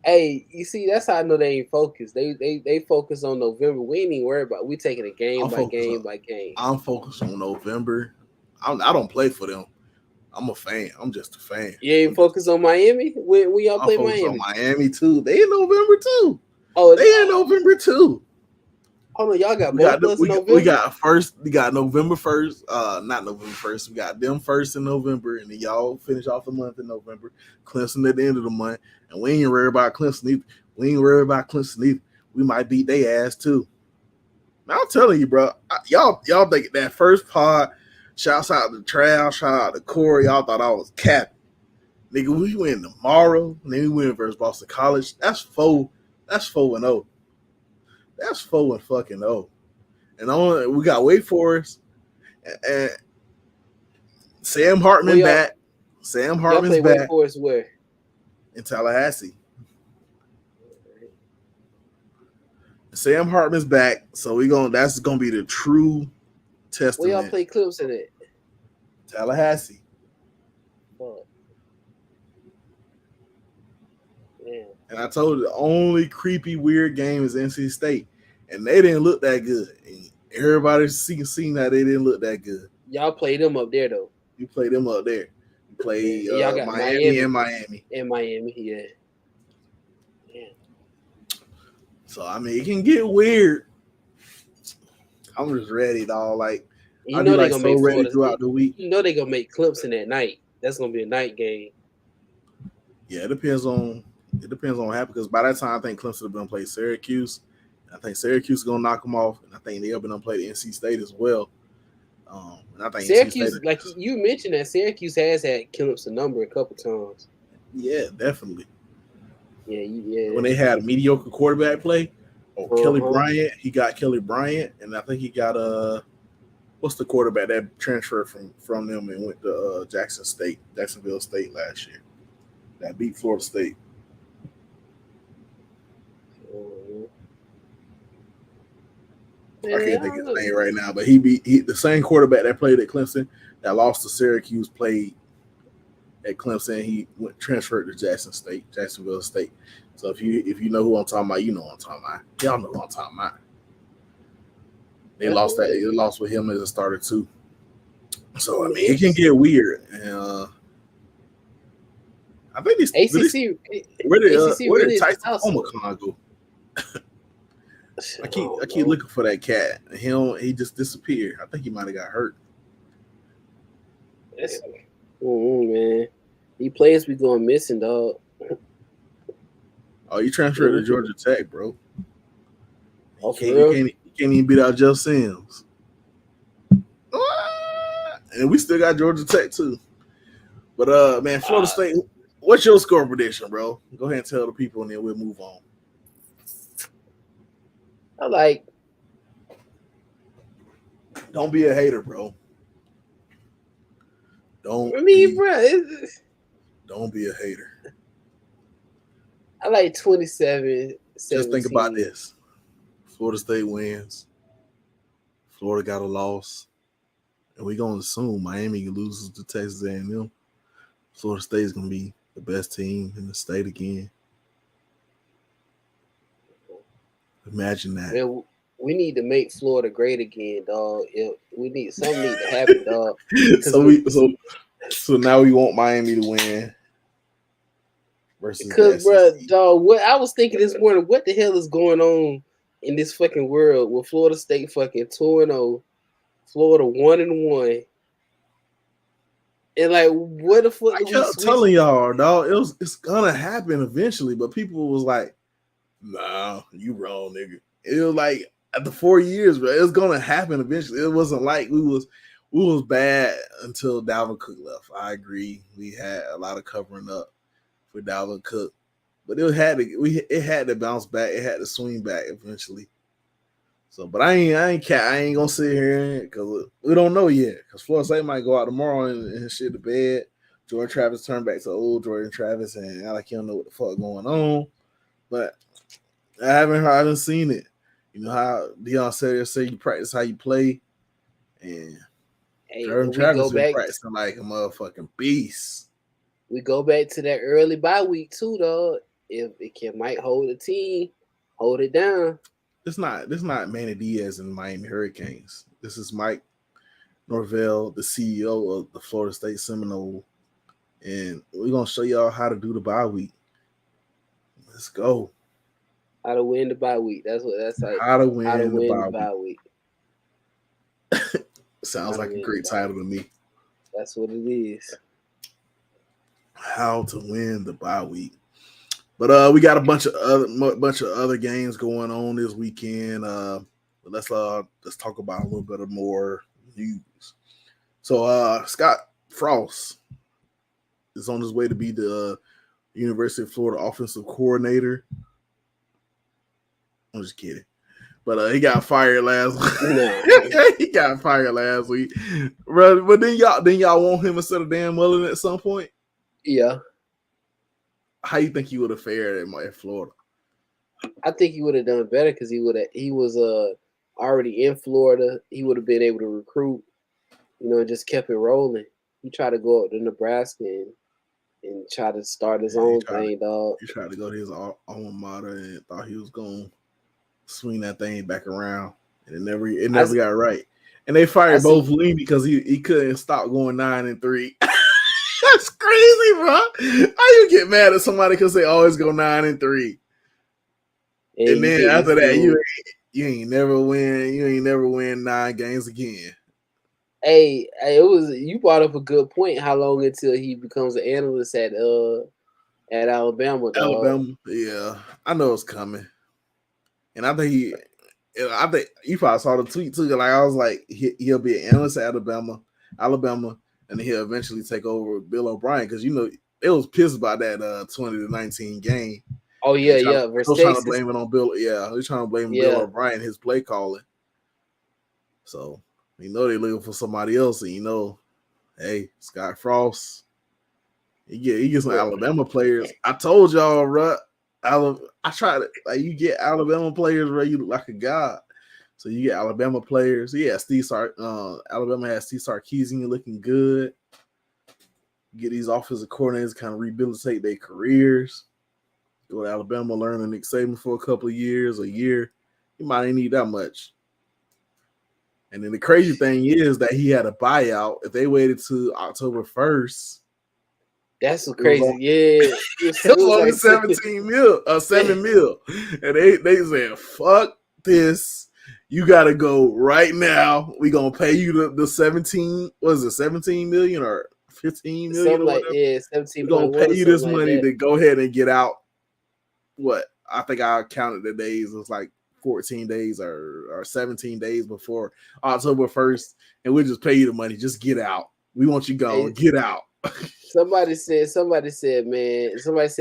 Hey, you see, that's how I know they ain't focused. They focus on November. We ain't even worried about. We taking it game by game by game. I'm focused on November. I don't play for them. I'm a fan. I'm just a fan. You ain't focused on Miami? When y'all play Miami? On Miami too. They in November too. Oh, they in November too. Oh no, y'all got both of us in November. We got November 1st. Not November 1st. We got them first in November, and then y'all finish off the month in November. Clemson at the end of the month, and we ain't worried about Clemson either. We might beat their ass too. Now, I'm telling you, bro. Y'all think that first pod. Shouts out to Trav, shout out to Corey. Y'all thought I was capping. Nigga, we win tomorrow, and then we win versus Boston College. That's 4-0. That's 4-0. And we got Wake Forest and Sam Hartman back. Sam Hartman's back. Wake Forest where? In Tallahassee. Sam Hartman's back, so that's gonna be the true Where y'all testament. play Clemson at? Tallahassee. Fuck. Yeah. And I told you the only creepy weird game is NC State, and they didn't look that good. And everybody's seen that they didn't look that good. Y'all play them up there though. You play them up there. You play Y'all got Miami and Miami. And Miami, yeah. So I mean, it can get weird. I'm just ready, dog. Like you know be they like gonna so make ready Florida throughout the week. You know they gonna make Clemson at night. That's gonna be a night game. Yeah, it depends on what happens, because by that time I think Clemson will be gonna play Syracuse. I think Syracuse is gonna knock them off, and I think they'll be gonna play NC State as well. And I think Syracuse, like you mentioned, that Syracuse has had Clemson number a couple times. Yeah, definitely. Yeah. When they had a mediocre quarterback play, Kelly Bryant, he got Kelly Bryant, and I think he got what's the quarterback that transferred from them and went to Jacksonville State last year, that beat Florida State. I can't think of his name right now, but he the same quarterback that played at Clemson that lost to Syracuse played at Clemson. He transferred to Jacksonville State. So if you know who I'm talking about, you know what I'm talking about. Y'all know who I'm talking about. They lost with him as a starter too. So I mean, it can get weird. And I think these ACC. Where did Tyson Omicron go? I keep looking for that cat. He just disappeared. I think he might have got hurt. Man, he players be going missing, dog. Oh, you transferred to Georgia Tech, bro. You can't even beat out Jeff Sims. And we still got Georgia Tech too. But man, Florida State. What's your score prediction, bro? Go ahead and tell the people, and then we'll move on. Don't be a hater, bro. Don't be a hater. I like 27. Just think about this. Florida State wins. Florida got a loss. And we're going to assume Miami loses to Texas A&M. Florida State is going to be the best team in the state again. Imagine that. Man, we need to make Florida great again, dog. Something need to happen, dog. So now we want Miami to win. Because, bro, dog, what I was thinking this morning, what the hell is going on in this fucking world with Florida State fucking 2-0, Florida 1-1, and like, what the fuck? I kept telling y'all, dog, it's gonna happen eventually, but people was like, "Nah, you wrong, nigga." It was like after 4 years, bro, it's gonna happen eventually. It wasn't like we was bad until Dalvin Cook left. I agree, we had a lot of covering up for Dalvin Cook, but it had to bounce back. It had to swing back eventually. So, but I ain't gonna sit here because we don't know yet. Because Florida State might go out tomorrow and shit to bed. Jordan Travis turned back to old Jordan Travis and act like he don't know what the fuck going on. But I haven't seen it. You know how Deion say you practice how you play, and Jordan Travis been practicing like a motherfucking beast. We go back to that early bye week too, dog. If it might hold the team, hold it down. This not Manny Diaz and the Miami Hurricanes. This is Mike Norvell, the CEO of the Florida State Seminole, and we're gonna show y'all how to do the bye week. Let's go. How to win the bye week. That's like. How to win the bye week. Sounds like a great title to me. That's what it is. How to win the bye week. But we got a bunch of other games going on this weekend. Let's talk about a little bit of more news. So Scott Frost is on his way to be the University of Florida offensive coordinator. I'm just kidding. But he got fired last week. He got fired last week. But then y'all want him instead of Dan Mullen at some point? Yeah. How you think he would have fared at Florida? I think he would have done better because he was already in Florida. He would have been able to recruit, just kept it rolling. He tried to go up to Nebraska and try to start his Yeah, own thing, dog. he tried to go to his alma mater and thought he was going to swing that thing back around, and it I, never got right. And they I fired both see. Lee because he couldn't stop going 9-3. That's crazy, bro. How you get mad at somebody because they always go 9-3, And and you then get this after that dude. you ain't never win. You ain't never win 9 games again. Hey, it was you brought up a good point. How long until he becomes an analyst at Alabama, dog? Alabama, yeah, I know it's coming, and I think you probably saw the tweet too. Like I was like, he'll be an analyst at Alabama, and then he'll eventually take over Bill O'Brien because they was pissed about that 20-19 game. Oh And yeah, yeah. they Versus was trying to Texas. blame it on Bill. Yeah, they're trying to blame Bill Yeah, O'Brien his play calling. So they're looking for somebody else, and hey, Scott Frost, he gets some but Alabama players. I told y'all, right? I tried to you get Alabama players where you like a god. So you get Alabama players. Yeah, Alabama has Steve Sarkisian looking good. Get these offensive coordinators kind of rehabilitate their careers. Go to Alabama, learn the Nick Saban for a couple of years, a year. You might ain't need that much. And then the crazy thing is that he had a buyout. If they waited to October 1st, that's so it was crazy. Yeah, it it was was only like 17 mil, 7 mil. And they said, fuck this. You gotta go right now. We gonna pay you the 17, was it 17 million or 15 million something or like whatever? seventeen We're gonna point pay one or you something this like money that. to go ahead and get out. What? I think I counted the days. It was like 14 days or 17 days before October 1st. And we'll just pay you the money. Just get out. We want you gone. Hey, Get out. somebody said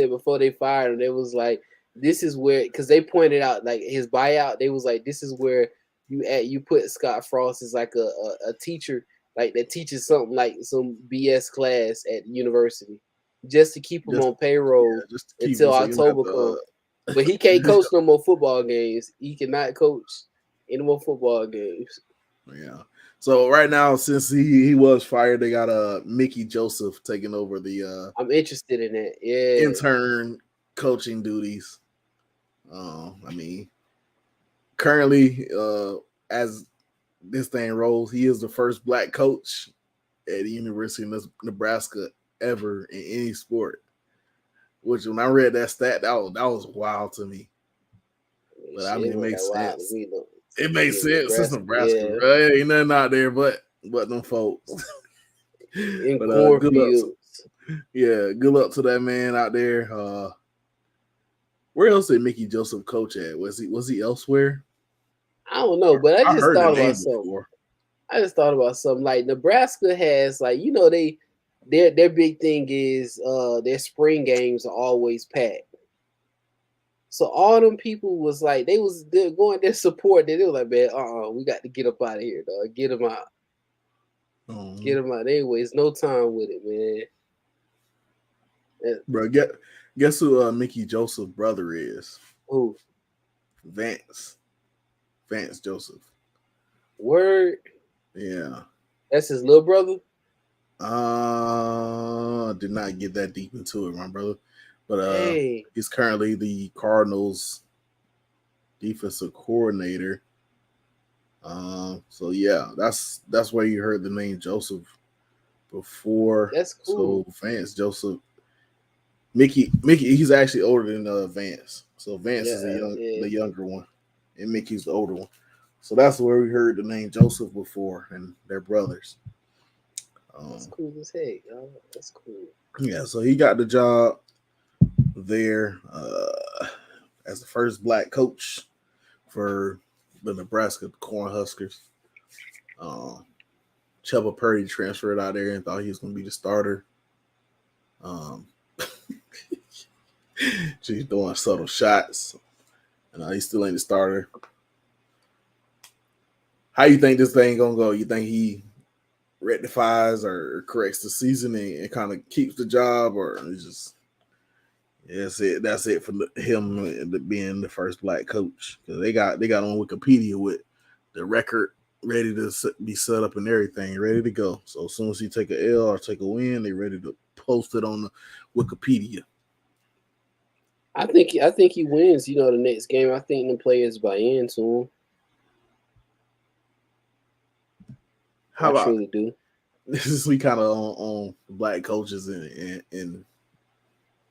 before they fired him, they was like, this is where, because they pointed out like his buyout, they was like, this is where you put Scott Frost as like a teacher like that teaches something like some BS class at university just to keep him Just on payroll just to keep until them so you don't have October to comes. But he can't coach no more football games. He cannot coach any more football games. yeah. So right now, since he was fired, they got Mickey Joseph taking over the I'm interested in that. Yeah. intern coaching duties. I mean, currently, as this thing rolls, he is the first black coach at the University of Nebraska ever in any sport. Which when I read that stat, that was wild to me. But I mean, Shit, it what that makes wild to sense. me though. It To be makes in sense. It's Nebraska. Nebraska, Yeah. bro. Ain't nothing out there but them folks. In But good luck. cornfields. Good luck to that man out there. Where else did Mickey Joseph coach at? Was he elsewhere? I don't know, but I I just heard the thought about name something. before. Like Nebraska has like their big thing is their spring games are always packed. So all them people was like they're going their support. They were like, man, we got to get up out of here, dog. Get them out. Get Um, them out. They waste no time with it, man. bro, guess who Mickey Joseph's brother is? Who? Vance. Vance Joseph. Word? Yeah. That's his little brother? Did not get that deep into it, my brother. But Hey. he's currently the Cardinals defensive coordinator. So yeah, that's where you heard the name Joseph before. That's So cool. Vance Joseph, Mickey, he's actually older than Vance. So Vance is Yeah, yeah. the younger one, and Mickey's the older one. So that's where we heard the name Joseph before, and they're brothers. That's Um, cool as heck, y'all. That's cool. yeah, so he got the job there as the first black coach for the Nebraska Cornhuskers. Um, Chuba Purdy transferred out there and thought he was going to be the starter. Um, she's throwing subtle shots, and he still ain't the starter. How you think this thing gonna go? You think he rectifies or corrects the season and kind of keeps the job, or That's it for him being the first black coach. Because they got on Wikipedia with the record ready to be set up and everything, ready to go. So as soon as he take a L or take a win, they ready to post it on the Wikipedia. I think he wins. The next game. I think the players buy into him. How I about truly do. this? Is we kind of on black coaches and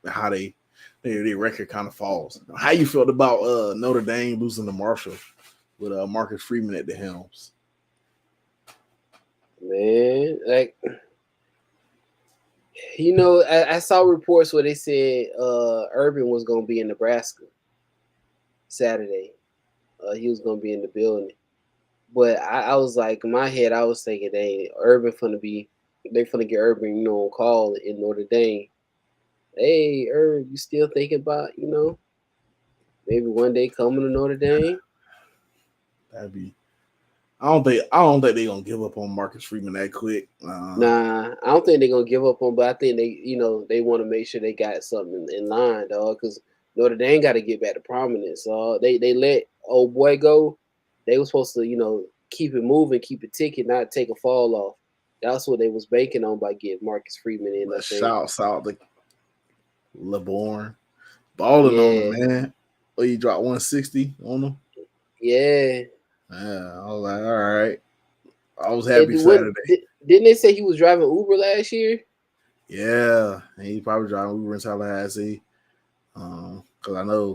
how their record kind of falls. How you felt about Notre Dame losing to Marshall with Marcus Freeman at the helms? Man, like I saw reports where they said Urban was gonna be in Nebraska Saturday. He was gonna be in the building, but I was like, in my head, I was thinking, they finna get Urban, on call in Notre Dame. Hey, Urban, you still thinking about maybe one day coming to Notre Dame? That'd be. I don't think they're gonna give up on Marcus Freeman that quick. Nah, I don't think they're gonna give up on, but I think they want to make sure they got something in line, dog. Because Notre Dame got to get back to prominence. They let old boy go. They were supposed to keep it moving, keep it ticking, not take a fall off. That's what they was banking on by getting Marcus Freeman in. I think. Shouts out to LeBourne, balling on him, Yeah, man. Oh, you dropped 160 on him. yeah. Yeah, I was like, all right. I was happy And Saturday. didn't they say he was driving Uber last year? Yeah, and he probably driving Uber in Tallahassee. Because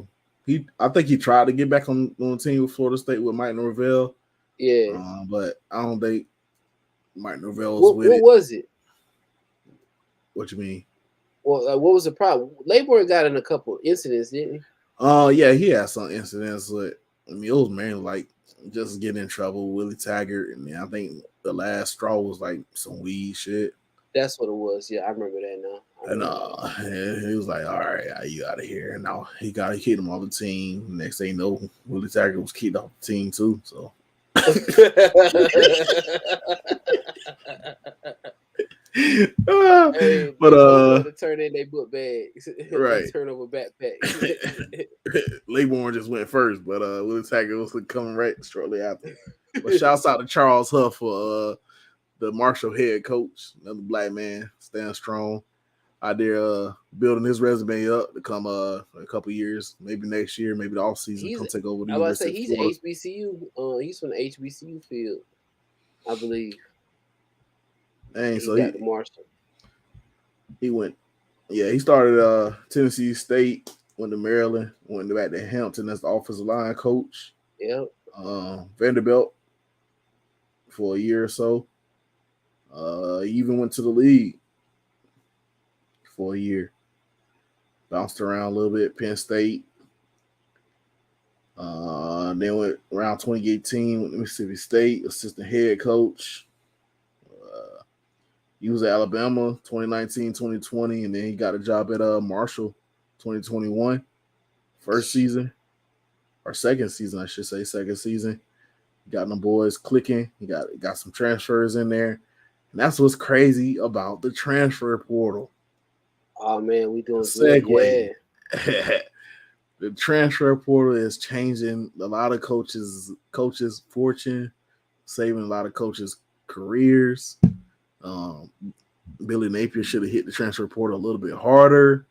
I think he tried to get back on the team with Florida State with Mike Norvell. Yeah. But I don't think Mike Norvell was with What it. was it? What you mean? Well, what was the problem? Labor got in a couple incidents, didn't he? Yeah, he had some incidents, but it was mainly like just getting in trouble. Willie Taggart, and I think the last straw was like some weed shit. That's what it was. Yeah, I remember that now. And he was like, "All right, you out of here." And now he kicked him off the team. Next thing you know, Willie Taggart was kicked off the team too. So. To turn in their book bags, right? Turn over backpacks. Laybourne just went first, but Willie Taggart was coming right shortly after. But shouts out to Charles Huff for the Marshall head coach, another black man, staying strong out there, building his resume up to come a couple years, maybe next year, maybe the off season, come take over the University of Florida. He's HBCU. He's from the HBCU field, I believe. Dang, so he got to Marshall. He went. Yeah, he started Tennessee State, went to Maryland, went back to Hampton as the offensive line coach. Yep. Vanderbilt for a year or so. He even went to the league for a year. Bounced around a little bit, Penn State. Then went around 2018 with Mississippi State, assistant head coach. He was at Alabama 2019, 2020, and then he got a job at Marshall 2021. First season, or second season, I should say, second season. Got them boys clicking. He got some transfers in there. And that's what's crazy about the transfer portal. Oh man, we doing segue. Yeah. The transfer portal is changing a lot of coaches' fortune, saving a lot of coaches' careers. Billy Napier should have hit the transfer portal a little bit harder,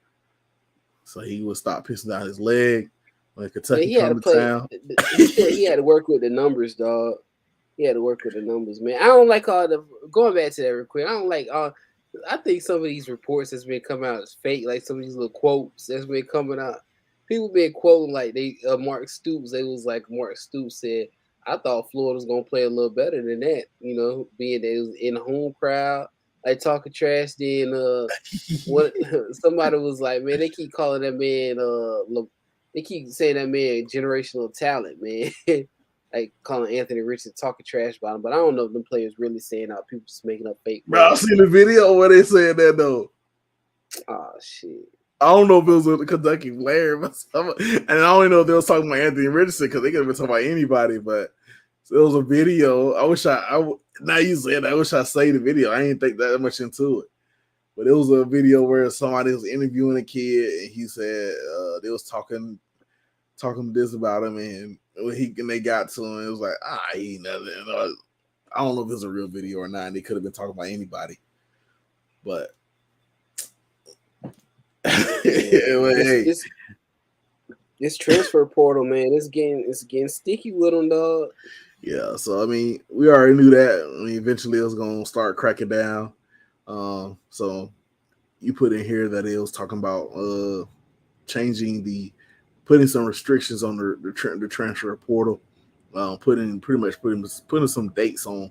so he would stop pissing down his leg when Kentucky come to town. He had to work with the numbers, dog. He had to work with the numbers, man. I don't like all the going back to that real quick. I don't like all. I think some of these reports that's been coming out is fake. Like some of these little quotes that's been coming out. People been quoting like they Mark Stoops. They was like Mark Stoops said, "I thought Florida was gonna play a little better than that." Being that it was in the home crowd, like talking trash. Then what? Somebody was like, "Man, they keep calling that man. They keep saying that man generational talent, man." Like calling Anthony Richardson talking trash about him, but I don't know if them players really saying out. People just making up fake. Bro, I seen the video where they said that though. Oh shit. I don't know if it was a Kentucky player, and I don't know if they was talking about Anthony Richardson because they could have been talking about anybody. But it was a video. I wish I now you said I wish I saved the video. I didn't think that much into it. But it was a video where somebody was interviewing a kid, and he said they was talking this about him, and when they got to him, it was like, he ain't nothing. I don't know if it's a real video or not. And they could have been talking about anybody, but This transfer portal, man, it's getting sticky with them, dog. Yeah, so I mean, we already knew that. I mean, eventually it was gonna start cracking down. So you put in here that it was talking about putting some restrictions on the transfer portal, putting some dates on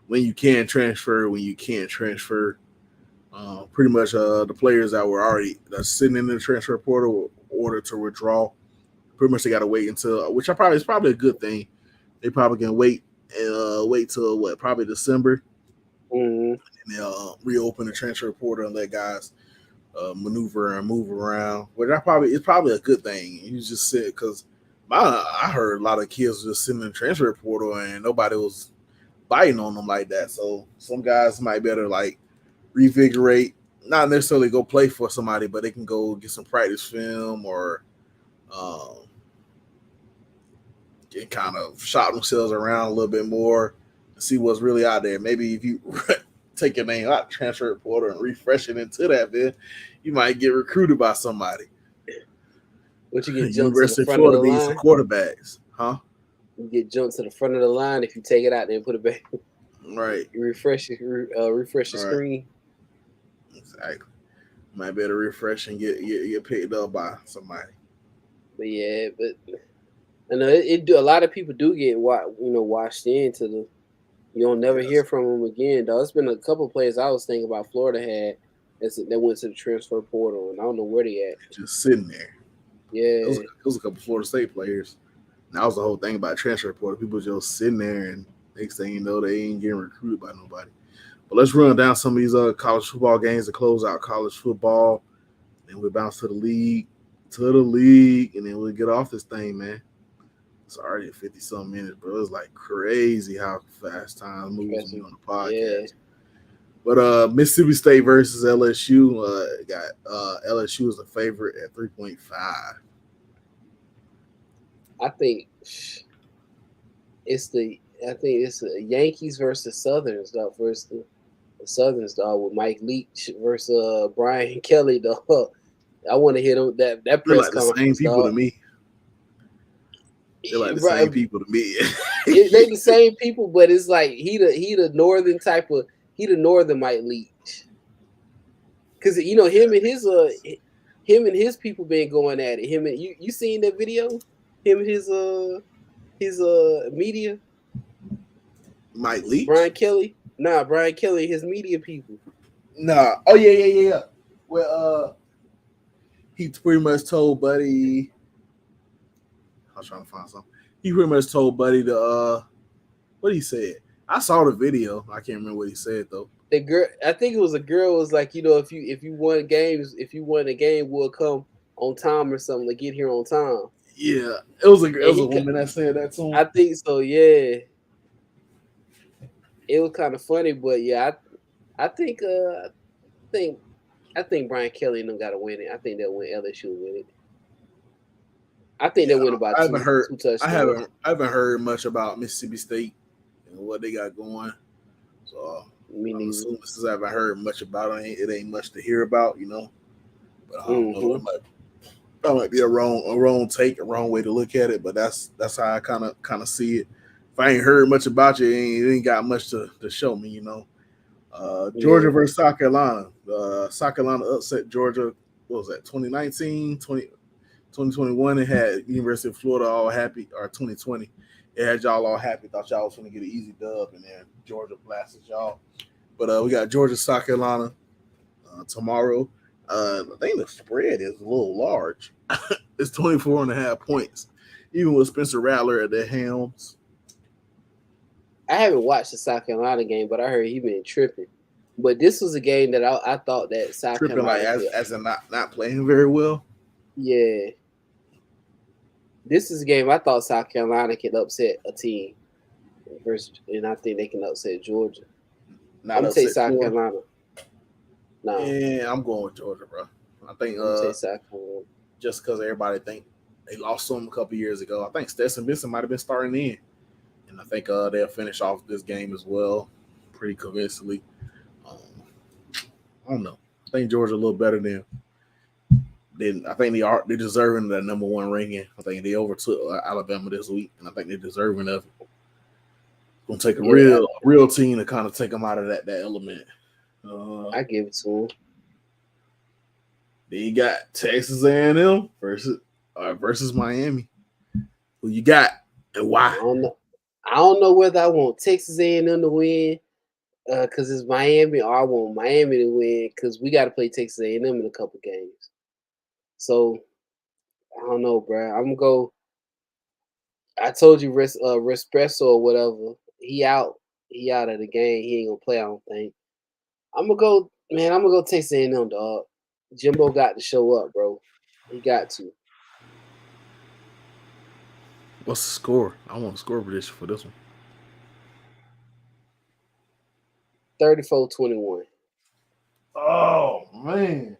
when you can transfer, when you can't transfer. Pretty much the players that were already that's sitting in the transfer portal order to withdraw. Pretty much they got to wait until, which is probably a good thing. They probably can wait till probably December, and they'll reopen the transfer portal and let guys maneuver and move around. Which it's probably a good thing. You just sit because I heard a lot of kids just sitting in the transfer portal and nobody was biting on them like that. So some guys might better like revigorate, not necessarily go play for somebody, but they can go get some practice film or get kind of shop themselves around a little bit more and see what's really out there. Maybe if you take your name out transfer portal and refresh it into that, then you might get recruited by somebody. What you get jumped to University the of front Florida of the needs line? some quarterbacks, huh? You get jumped to the front of the line if you take it out and put it back. Right. You refresh the screen. Exactly. Might better refresh and get picked up by somebody. But yeah, but I know it do. A lot of people do get washed into the. You don't never hear from them again, though. It's been a couple of players I was thinking about Florida had that went to the transfer portal, and I don't know where they at. Just sitting there. Yeah, it was a couple of Florida State players. And that was the whole thing about transfer portal. People just sitting there, and next thing you know, they ain't getting recruited by nobody. But let's run down some of these college football games to close out college football. Then we bounce to the league, and then we'll get off this thing, man. It's already 50-some minutes, bro. It's like crazy how fast time moves when you're on the podcast. Yeah. But Mississippi State versus LSU got LSU is the favorite at 3.5. I think it's the Yankees versus Southerns, dog. Versus the Southerns, dog, with Mike Leach versus Brian Kelly, dog. I want to hear them that press conference. The same people to me. They're like the same people to me. They the same people, but it's like he the northern type of the northern Mike Leach. Cause him and his people been going at it. Him and you seen that video? Him and his media. Mike Leach? Brian Kelly? Nah, Brian Kelly, his media people. Nah. Oh yeah. Well, he pretty much told Buddy. I was trying to find something. He pretty much told Buddy to what he said. I saw the video. I can't remember what he said though. The girl, I think it was a girl, was like, if you won a game, we'll come on time or something to get here on time. Yeah, it was a woman that said that to him. I think so. Yeah, it was kind of funny, but yeah, I think Brian Kelly and them got to win it. I think they'll win. LSU will win it. I think they'll win about two touchdowns. I haven't heard much about Mississippi State and what they got going. So I'm assuming since I haven't heard much about it, it ain't much to hear about, But I don't know. That might be a wrong take, a wrong way to look at it. But that's how I kind of see it. If I ain't heard much about you, it ain't got much to show me, Georgia versus South Carolina. South Carolina upset Georgia. What was that? 2019, 2021. It had University of Florida all happy, or 2020. It had y'all all happy. Thought y'all was going to get an easy dub, and then Georgia blasted y'all. But we got Georgia, South Carolina tomorrow. I think the spread is a little large. It's 24.5 points, even with Spencer Rattler at the helms. I haven't watched the South Carolina game, but I heard he been tripping. But this was a game that I thought that South tripping Carolina as in not playing very well. Yeah, this is a game I thought South Carolina could upset a team, and I think they can upset Georgia. I'm gonna take South Carolina. Nah, And I'm going with Georgia, bro. I think I'm gonna take South Carolina. just because everybody think they lost to them a couple years ago, I think Stetson Benson might have been starting in, and I think they'll finish off this game as well, pretty convincingly. Um, I don't know. I think Georgia a little better than. Then I think they deserving that number one ranking. I think they overtook Alabama this week, and I think they're deserving of it. Gonna take a Yeah, real team to kind of take them out of that element. I give it to him. Then you got Texas A&M versus Miami. Who you got and I why? don't know. I don't know whether I want Texas A&M to win because it's Miami, or I want Miami to win because we got to play Texas A&M in a couple games. So I don't know, bro. I'm gonna go. I told you, Respresso or whatever. He out. He out of the game. He ain't gonna play. I don't think. I'm gonna go, man. I'm gonna go Texas A&M, dog. Jimbo got to show up, bro. He got to. What's the score? I want a score prediction for this one. 34-21. Oh man!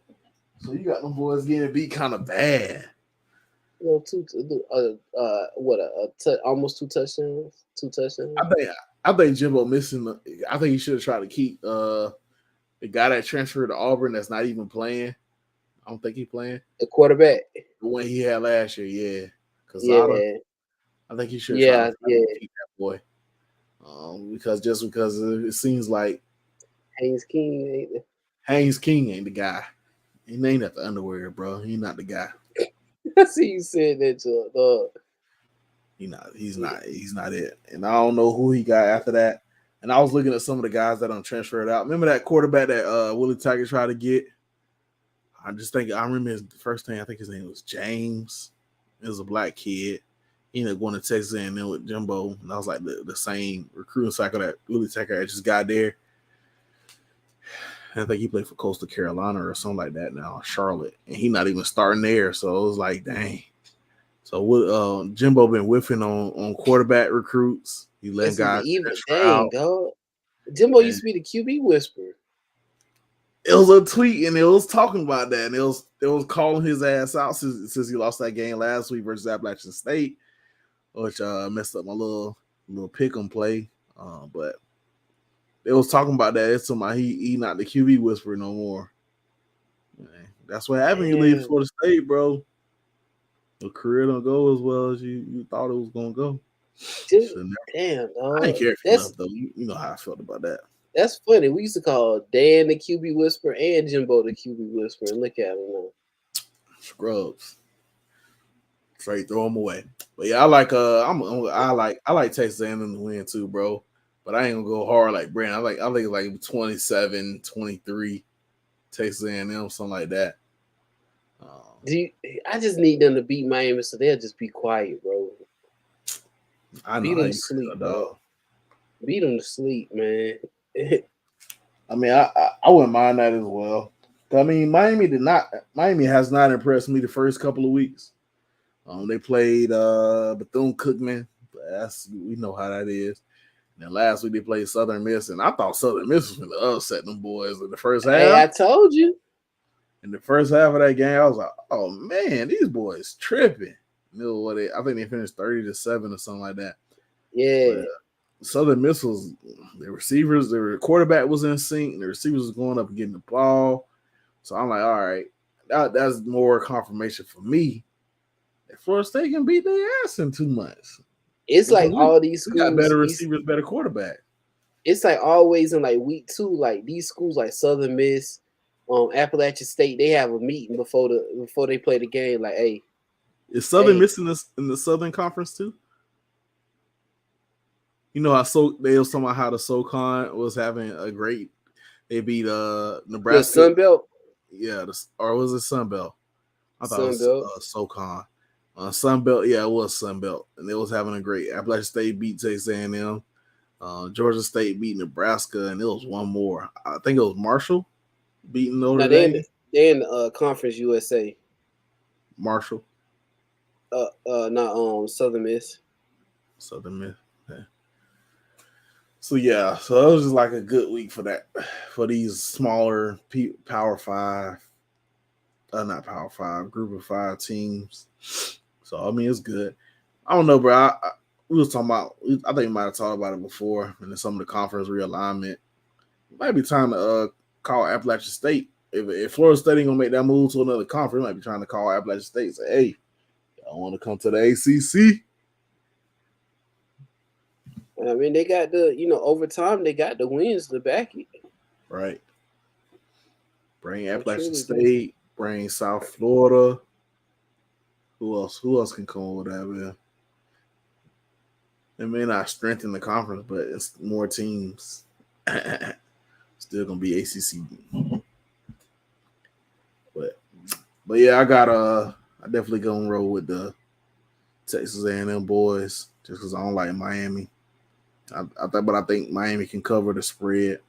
So you got them boys getting beat kind of bad. You know, almost two touchdowns. Two I touchdowns. think I think Jimbo missing. I think he should have tried to keep the guy that transferred to Auburn that's not even playing. I don't think he's playing. The quarterback. The one he had last year, yeah. Cazada. Yeah, I think he should try to yeah, yeah. keep that boy. Because it seems like Haynes King. Haynes King ain't the guy. He ain't at the underwear, bro. He not the guy. I see you said that to dog. He's not it. And I don't know who he got after that. And I was looking at some of the guys that transferred out. Remember that quarterback that Willie Taggart tried to get? I remember his first name. I think his name was James. It was a black kid. He ended up going to Texas A&M with Jimbo, and I was like the same recruiting cycle that Willie Taggart just got there. I think he played for Coastal Carolina or something like that now, Charlotte, and he not even starting there. So it was like, dang. So Jimbo been whiffing on quarterback recruits. He letting guys even transfer dang, out. dog. Jimbo And used to be the QB whisperer. it was a tweet, and it was talking about that, and it was calling his ass out since he lost that game last week versus Appalachian State, which messed up my little pick'em play. But it was talking about that. It's somebody he not the QB whisperer no more. Man, that's what happened. You leave Florida State, bro. Your career don't go as well as you thought it was gonna go. Damn, dog. I didn't care enough though. You know how I felt about that. That's funny. We used to call Dan the QB whisperer and Jimbo the QB whisperer. And look at him now. Scrubs. Straight throw them away. But yeah, I like Texas A&M to win too, bro. But I ain't gonna go hard like Brand. I think like 27, 23, Texas A&M, something like that. I just need them to beat Miami so they'll just be quiet, bro. I know beat them to sleep, bro. Beat them to sleep, man. I mean, I wouldn't mind that as well. I mean, Miami has not impressed me the first couple of weeks. They played Bethune-Cookman, but we know how that is. And then last week they played Southern Miss, and I thought Southern Miss was going to upset them boys in the first half. Hey, I told you. In the first half of that game, I was like, "Oh man, these boys tripping." You know what? I think they finished 30-7 or something like that. Yeah. But, Southern Miss was their quarterback was in sync, and the receivers was going up and getting the ball. So I'm like, all right, that's more confirmation for me that Florida State can beat their ass in 2 months. It's like all these schools got better receivers, better quarterback. It's like always in like week 2, like these schools like Southern Miss, Appalachian State, they have a meeting before they play the game. Like, hey, is Southern Miss in the Southern Conference too? You know how they was talking about how the SoCon was having a great. They beat Nebraska. The Sun Belt. Yeah, or was it Sun Belt? I thought Sun it was SoCon. Sun Belt, yeah, it was Sun Belt, and it was having a great. Appalachian State beat Texas A&M. Georgia State beat Nebraska, and it was one more. I think it was Marshall beating Notre Dame. They're in the Conference USA. Marshall. Not Southern Miss. Southern Miss. Okay. So yeah, so it was just like a good week for that, for these smaller Power Five, not Power Five, Group of Five teams. So I mean, it's good. I don't know, bro. We was talking about. I think we might have talked about it before, and then some of the conference realignment. It might be time to call Appalachian State. If Florida State ain't gonna make that move to another conference, it might be trying to call Appalachian State and say, "Hey, y'all want to come to the ACC?" I mean, they got the over time they got the wins to back it. Right. Bring They Appalachian truly do. State. Bring South Florida. Who else? Who else can come over that, man? It may not strengthen the conference, but it's more teams. Still gonna be ACC. But yeah, I definitely gonna roll with the Texas A&M boys just because I don't like Miami. But I think Miami can cover the spread.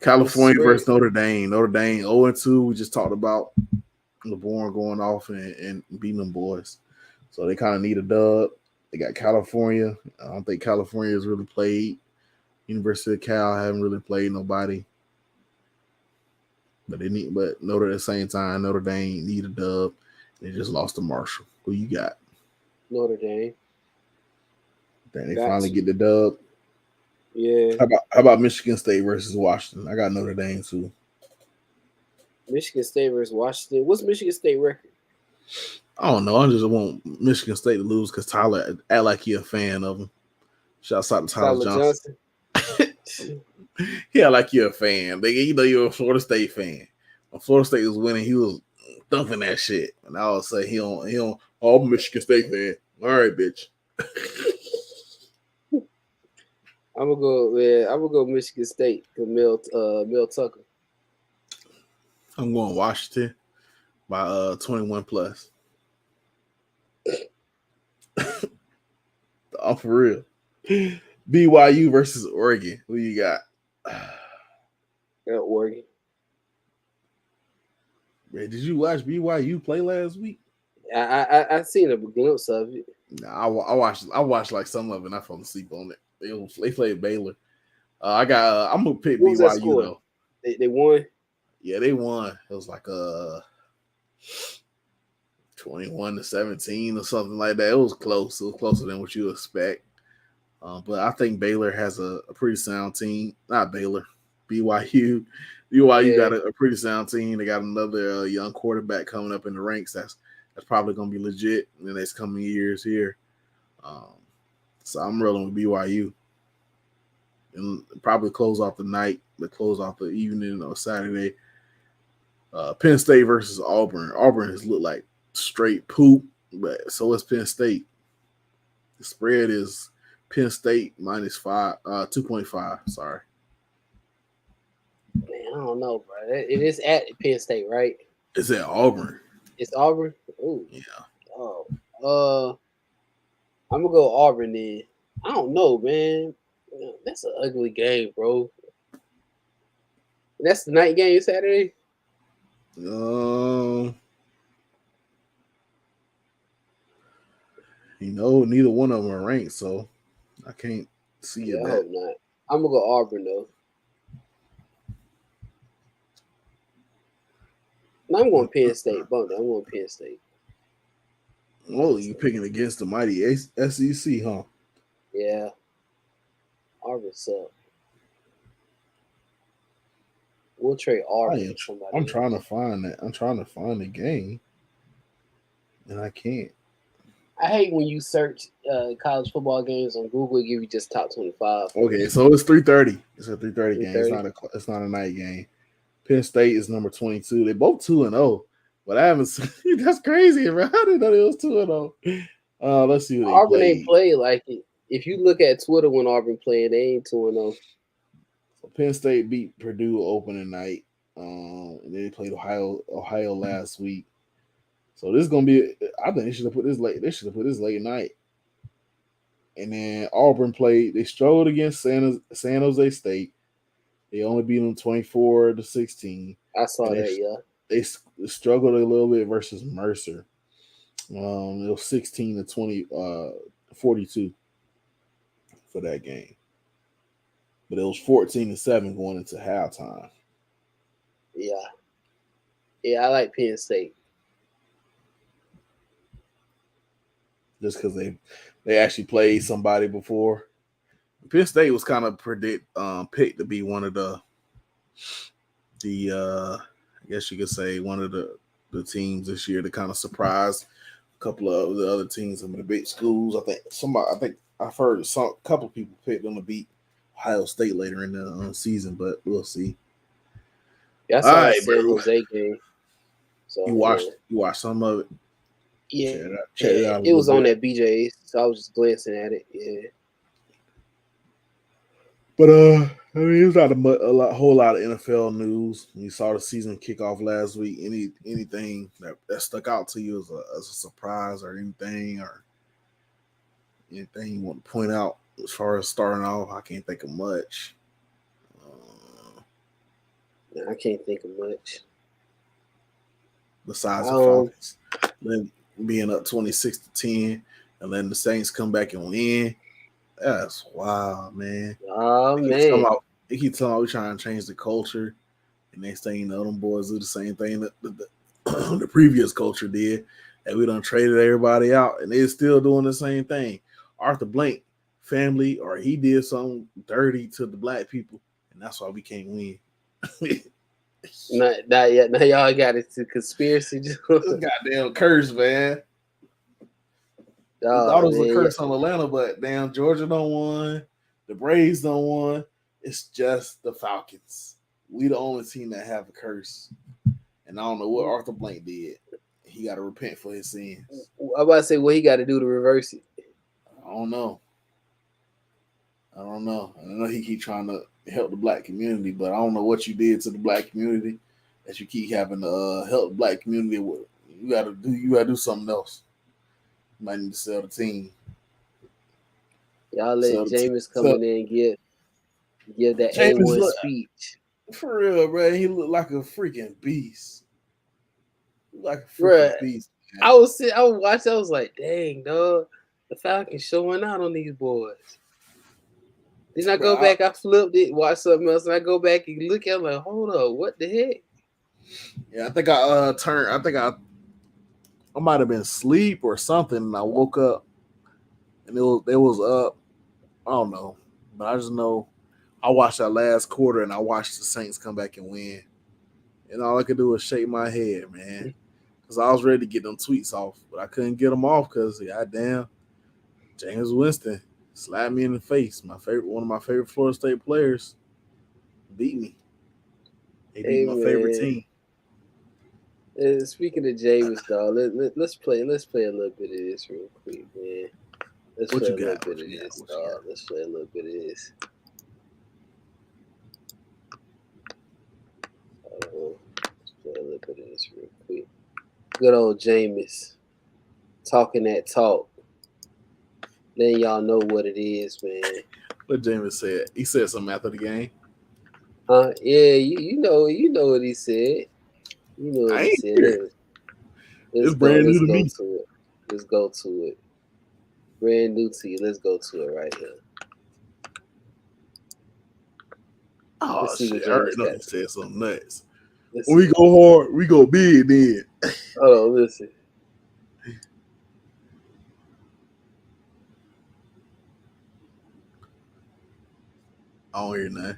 California versus Notre Dame. Notre Dame 0-2. We just talked about LeBron going off and beating them boys. So they kind of need a dub. They got California. I don't think California has really played. University of Cal haven't really played nobody. But Notre at the same time, Notre Dame need a dub. They just lost to Marshall. Who you got? Notre Dame. Then they finally get the dub. Yeah. How about Michigan State versus Washington? I got Notre Dame too. Michigan State versus Washington. What's Michigan State record? I don't know. I just want Michigan State to lose because Tyler act like he a fan of him. Shouts out to Tyler Johnson. Yeah, like you're a fan. You're a Florida State fan. When Florida State was winning, he was thumping that shit. And I would say he don't. Oh, I'm Michigan State fan. All right, bitch. I'm gonna go. Man, I'm gonna go Michigan State. Mel Tucker. I'm going Washington by 21 plus. Oh, for real. BYU versus Oregon. Who you got? Oregon. Man, did you watch BYU play last week? I seen a glimpse of it. Nah, I watched like some of it and I fell asleep on it. They played Baylor. I'm gonna pick BYU though. They won? Yeah, they won. It was like 21-17 or something like that. It was close. It was closer than what you expect. But I think Baylor has a pretty sound team. Not Baylor, BYU. BYU got a pretty sound team. They got another young quarterback coming up in the ranks. That's probably going to be legit in the next coming years here. So I'm rolling with BYU. And probably close off the night, but close off the evening or Saturday. Penn State versus Auburn. Auburn has looked like straight poop, but so is Penn State. The spread is Penn State minus 2.5. Sorry. Man, I don't know, bro. It is at Penn State, right? It's at Auburn. It's Auburn? Ooh. Yeah. Oh. I'm gonna go Auburn then. I don't know, man. That's an ugly game, bro. That's the night game Saturday? Neither one of them are ranked, so I can't see it. I hope not. I'm gonna go Auburn though. No, I'm going Penn State. Bump that. I'm going Penn State. Oh, you picking against the mighty SEC, huh? Yeah. Auburn suck. We'll trade Auburn. I'm trying to find that. I'm trying to find the game, and I can't. I hate when you search college football games on Google. It give you just top 25. Okay, so it's 3:30. It's a 3:30 game. It's not a night game. Penn State is number 22. They both 2-0, but I haven't seen. That's crazy, bro. I didn't know they was 2-0. Let's see who they Auburn ain't played like it. If you look at Twitter when Auburn played, they ain't 2-0. So Penn State beat Purdue opening night. And they played Ohio last week. So this is gonna be. I think they should have put this late. They should have put this late night. And then Auburn played. They struggled against San Jose State. They only beat them 24-16. I saw that. Yeah. They struggled a little bit versus Mercer. It was 16-20, 42 for that game. but it was 14-7 going into halftime. Yeah, I like Penn State. Just because they actually played somebody before. Penn State was kind of picked to be one of the I guess you could say one of the teams this year to kind of surprise a couple of the other teams, some of the big schools. I think I've heard a couple of people picked them to beat Ohio State later in the season, but we'll see. Yeah, I All saw the right, San bro. Jose game. So You watched some of it. yeah, Check it out a it little was on bit. that BJ's, so I was just glancing at it. Yeah. But I mean, it's not whole lot of NFL news. You saw the season kick off last week. Anything that stuck out to you as a surprise, or anything you want to point out as far as starting off? I can't think of much. I can't think of much Besides the Falcons, then being up 26-10, and then the Saints come back and win. That's wild, man. Oh They man, keep talking about we trying to change the culture. And next thing you know, them boys do the same thing that the previous culture did. And we done traded everybody out, and they're still doing the same thing. Arthur Blank family, or he did something dirty to the black people, and that's why we can't win. not yet. Now y'all got it to conspiracy. This goddamn curse, man. We thought it was a curse on Atlanta, but damn, Georgia don't won. The Braves don't won. It's just the Falcons. We the only team that have a curse. And I don't know what Arthur Blank did. He got to repent for his sins. I'm about to say what he got to do to reverse it. I don't know. I know he keep trying to help the black community, but I don't know what you did to the black community that you keep having to help the black community with. You gotta do something else. You might need to sell the team. Y'all let Jameis come in there and give that A1 speech. For real, bro. He looked like a freaking beast. Beast. Man. I was watching. I was like, dang, dog. The Falcons showing out on these boys. Then I go back, I flipped it, watch something else, and I go back and look at it like, hold up, what the heck? Yeah, I think I might have been asleep or something, and I woke up and it was up. I don't know. But I just know I watched that last quarter and I watched the Saints come back and win. And all I could do was shake my head, man. Because I was ready to get them tweets off, but I couldn't get them off because, goddamn, Jameis Winston slapped me in the face. One of my favorite Florida State players beat me. They beat my favorite team. Speaking of Jameis, dog, let's play a little bit of this real quick, man. Let's play a little bit of this, dog. Let's play a little bit of this. Let's play a little bit of this real quick. Good old Jameis talking that talk. Letting y'all know what it is, man. What Jameis said? He said something after the game. Yeah, you know what he said. You know what he said. Let's go to it. Let's go to it. Brand new to you. Let's go to it right here. Oh shit! I already know he said something nuts. Listen. When we go hard, we go big then. Oh, listen. I don't hear nothing.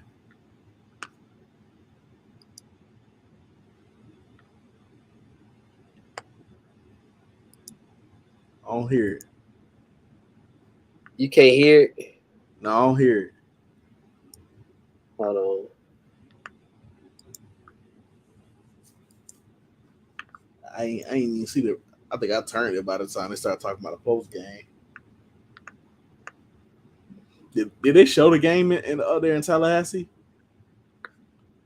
I don't hear it. You can't hear it? No, I don't hear it. Hold on. I ain't even see the. I think I turned it by the time they started talking about the post game. Did they show the game in there in Tallahassee?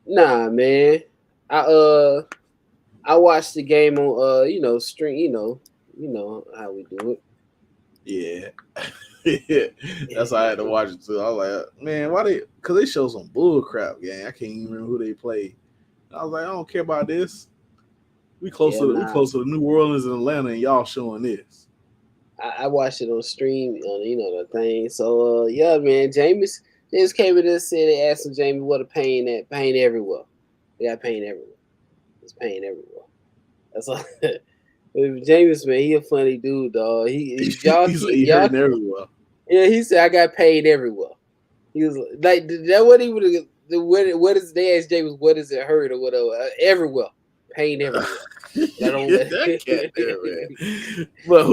Nah, man. I watched the game on stream. You know how we do it. Yeah. That's why I had to watch it too. I was like, man, why they? Because they show some bull crap game. I can't even remember who they played. I was like, I don't care about this. We close to New Orleans and Atlanta, and y'all showing this. I watched it on stream on the thing. So yeah, man, Jameis They just came in and said they asked Jamie what a pain at pain everywhere. They got pain everywhere. It's pain everywhere. That's all. Jameis, man, he a funny dude, dog. Y'all He's keep he y'all. hurting everywhere. Yeah, he said I got pain everywhere. He was like that. What he would what is they asked James what is it hurt or whatever everywhere pain everywhere. I don't let That cat there, man. But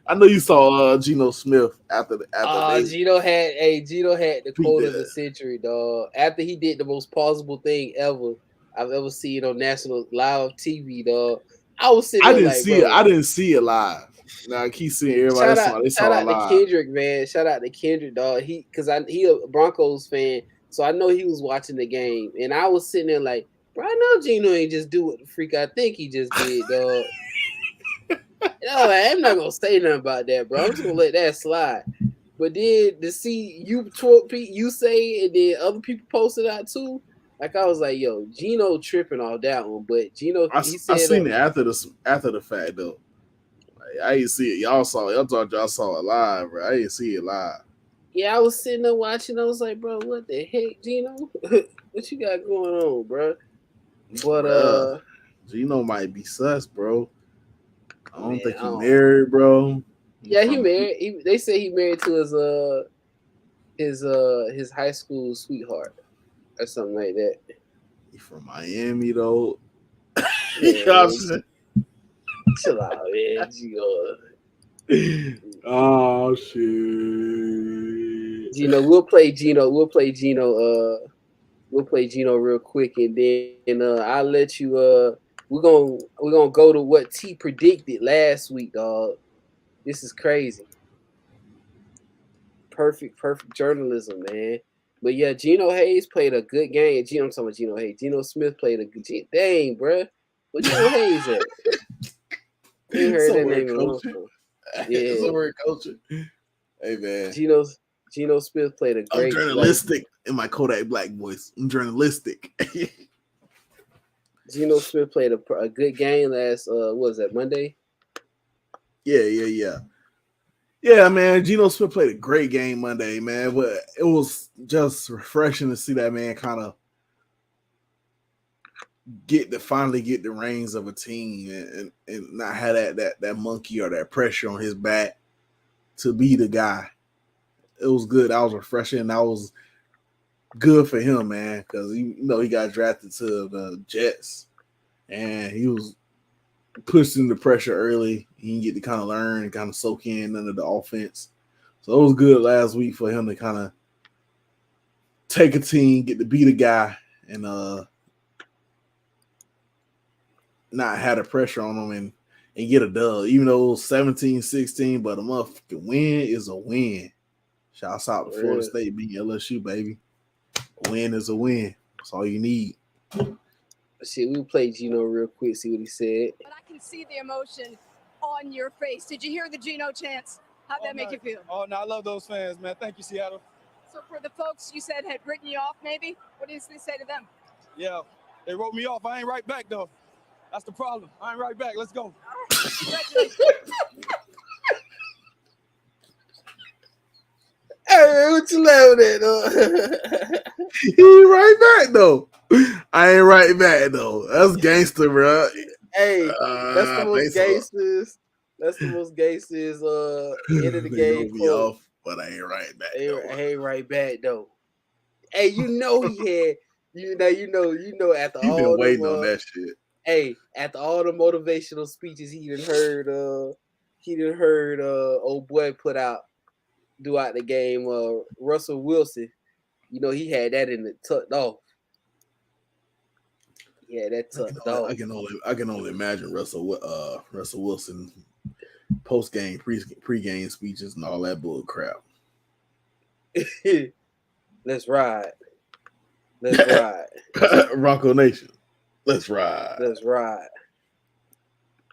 I know you saw Geno Smith after they Geno had the beat quote of the that. century, dog. After he did the most plausible thing ever I've ever seen on national live TV, dog. I was sitting I there didn't like, see it. bro. I didn't see it live. Now I keep seeing everybody they Shout saw it out to live. Kendrick, man. Shout out to Kendrick, dog. He a Broncos fan, so I know he was watching the game, and I was sitting there like, bro, I know Geno ain't just do what the freak I think he just did, dog. I'm not gonna say nothing about that, bro. I'm just gonna let that slide. But then to see you say, and then other people posted out too, like I was like, yo, Geno tripping off that one. But Geno, he I said, seen it after the fact though. Like, I didn't see it. Y'all thought y'all saw it live, bro. I didn't see it live. yeah, I was sitting there watching. I was like, bro, what the heck, Geno? What you got going on, bro? But Bruh, Geno might be sus, bro. I don't man, think I he don't. married, bro. Yeah, he married. They say he married to his high school sweetheart or something like that. He from Miami though. Man, chill out, man. Oh shit. Geno, we'll play Geno. We'll play Geno real quick, and then I'll let you. We're gonna go to what T predicted last week, dog. This is crazy. Perfect journalism, man. But yeah, Geno Hayes played a good game. I'm talking about Geno Hayes. Geno Smith played a good. Dang, bro, where Geno Hayes at? Ain't heard that Somewhere name in a long coaching. time. Yeah, Somewhere coaching. Hey man. Geno Smith played a I'm great journalistic in my Kodak Black voice. I'm journalistic. Geno Smith played a good game last what was that Monday? Yeah. Yeah, man. Geno Smith played a great game Monday, man. But it was just refreshing to see that man kind of finally get the reins of a team and not have that monkey or that pressure on his back to be the guy. It was good. That was refreshing. That was good for him, man, because he got drafted to the Jets and he was pushed into pressure early. He didn't get to kind of learn and kind of soak in under the offense. So it was good last week for him to kind of take a team, get to be the guy, and not have the pressure on him and get a dub. Even though it was 17-16, but a motherfucking win is a win. Shouts out to Florida State beating LSU, baby. A win is a win. That's all you need. Shit, we'll play Geno real quick, see what he said. But I can see the emotion on your face. Did you hear the Geno chants? How'd that make you feel? Oh, no, I love those fans, man. Thank you, Seattle. So for the folks you said had written you off, maybe, what did you say to them? Yeah, they wrote me off. I ain't right back, though. That's the problem. I ain't right back. Let's go. Congratulations. Hey, what you laughing at, though? He ain't right back, though. I ain't right back, though. That's gangster, bro. Hey, that's the most gangsters. That's the most gangsters. End of the game quote. Off, but I ain't right back. Ain't right back though. Hey, he had. You know. After He all been waiting them, on that shit. Hey, after all the motivational speeches he done heard. Old boy put out throughout the game. Russell Wilson. You know he had that in the tucked off. Yeah, that tucked off. I can only imagine Russell Wilson post game, pre game speeches and all that bull crap. Let's ride. Bronco Nation. Let's ride.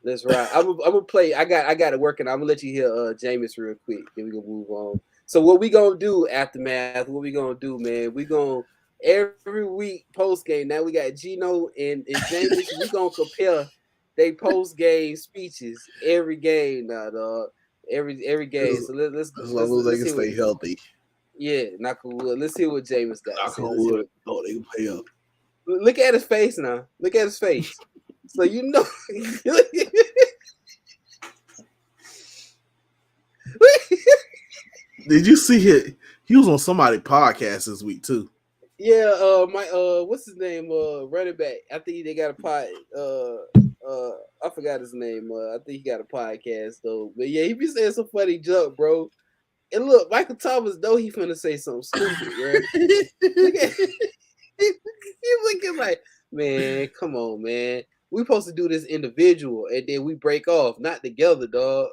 I'm gonna play. I got it working. I'm gonna let you hear Jameis real quick. Then we gonna move on. So what we gonna do aftermath? What we gonna do, man? We gonna every week post game. Now we got Geno and Jameis. We gonna compare they post game speeches every game now, dog. Every game. So let's as long as they can stay healthy. Yeah, knock on wood. Let's hear what Jameis got. Knock on wood. Oh, they can pay up. Look at his face now. Look at his face. So you know. Did you see it? He was on somebody's podcast this week too. Yeah, what's his name? Running back. I think they got a pod. I forgot his name. I think he got a podcast though. But yeah, he be saying some funny junk, bro. And look, Michael Thomas, though he finna say something stupid, bro. Look at he's looking like, man, come on, man. We supposed to do this individual, and then we break off, not together, dog.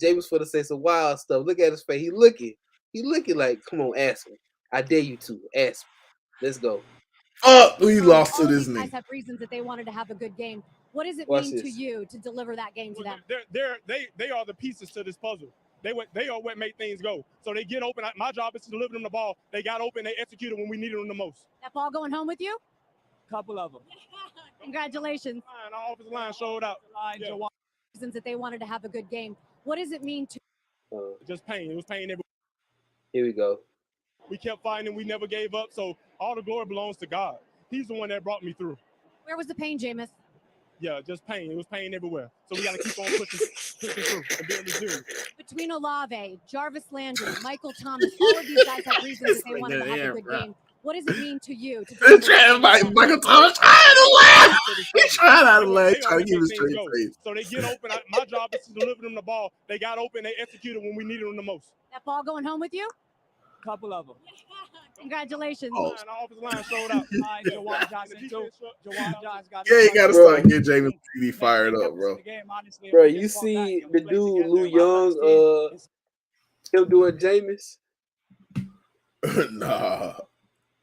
James finna say some wild stuff. Look at his face. He looking like, come on, ask me. I dare you to ask me. Let's go. Oh, we lost to All of this these guys nigga. have reasons that they wanted to have a good game. What does it Watch mean to this. you to deliver that game to them? They are the pieces to this puzzle. They are what make things go. So they get open. My job is to deliver them the ball. They got open. They executed when we needed them the most. That ball going home with you? Couple of them. Congratulations. Our offensive line showed out. Yeah. Reasons that they wanted to have a good game. What does it mean to Just pain. It was pain everywhere. Here we go. We kept fighting. We never gave up. So all the glory belongs to God. He's the one that brought me through. Where was the pain, Jameis? Yeah, just pain. It was pain everywhere. So we got to keep on pushing through and being resilient. Between Olave, Jarvis Landry, Michael Thomas, all of these guys have reasons that they wanted to have a good game. What does it mean to you to deliver that game? Michael Thomas trying to laugh. He's trying not to laugh. Trying to give him straight face. So they get open. My job is to deliver them the ball. They got open. They executed when we needed them the most. That ball going home with you? Couple of them. Congratulations. Oh. Our offensive line showed out. Jawan Johnson too. Jawan Johnson got Yeah, you gotta start getting James TV fired up, bro. Bro, you see the dude Lou Young, him doing Jameis? Nah.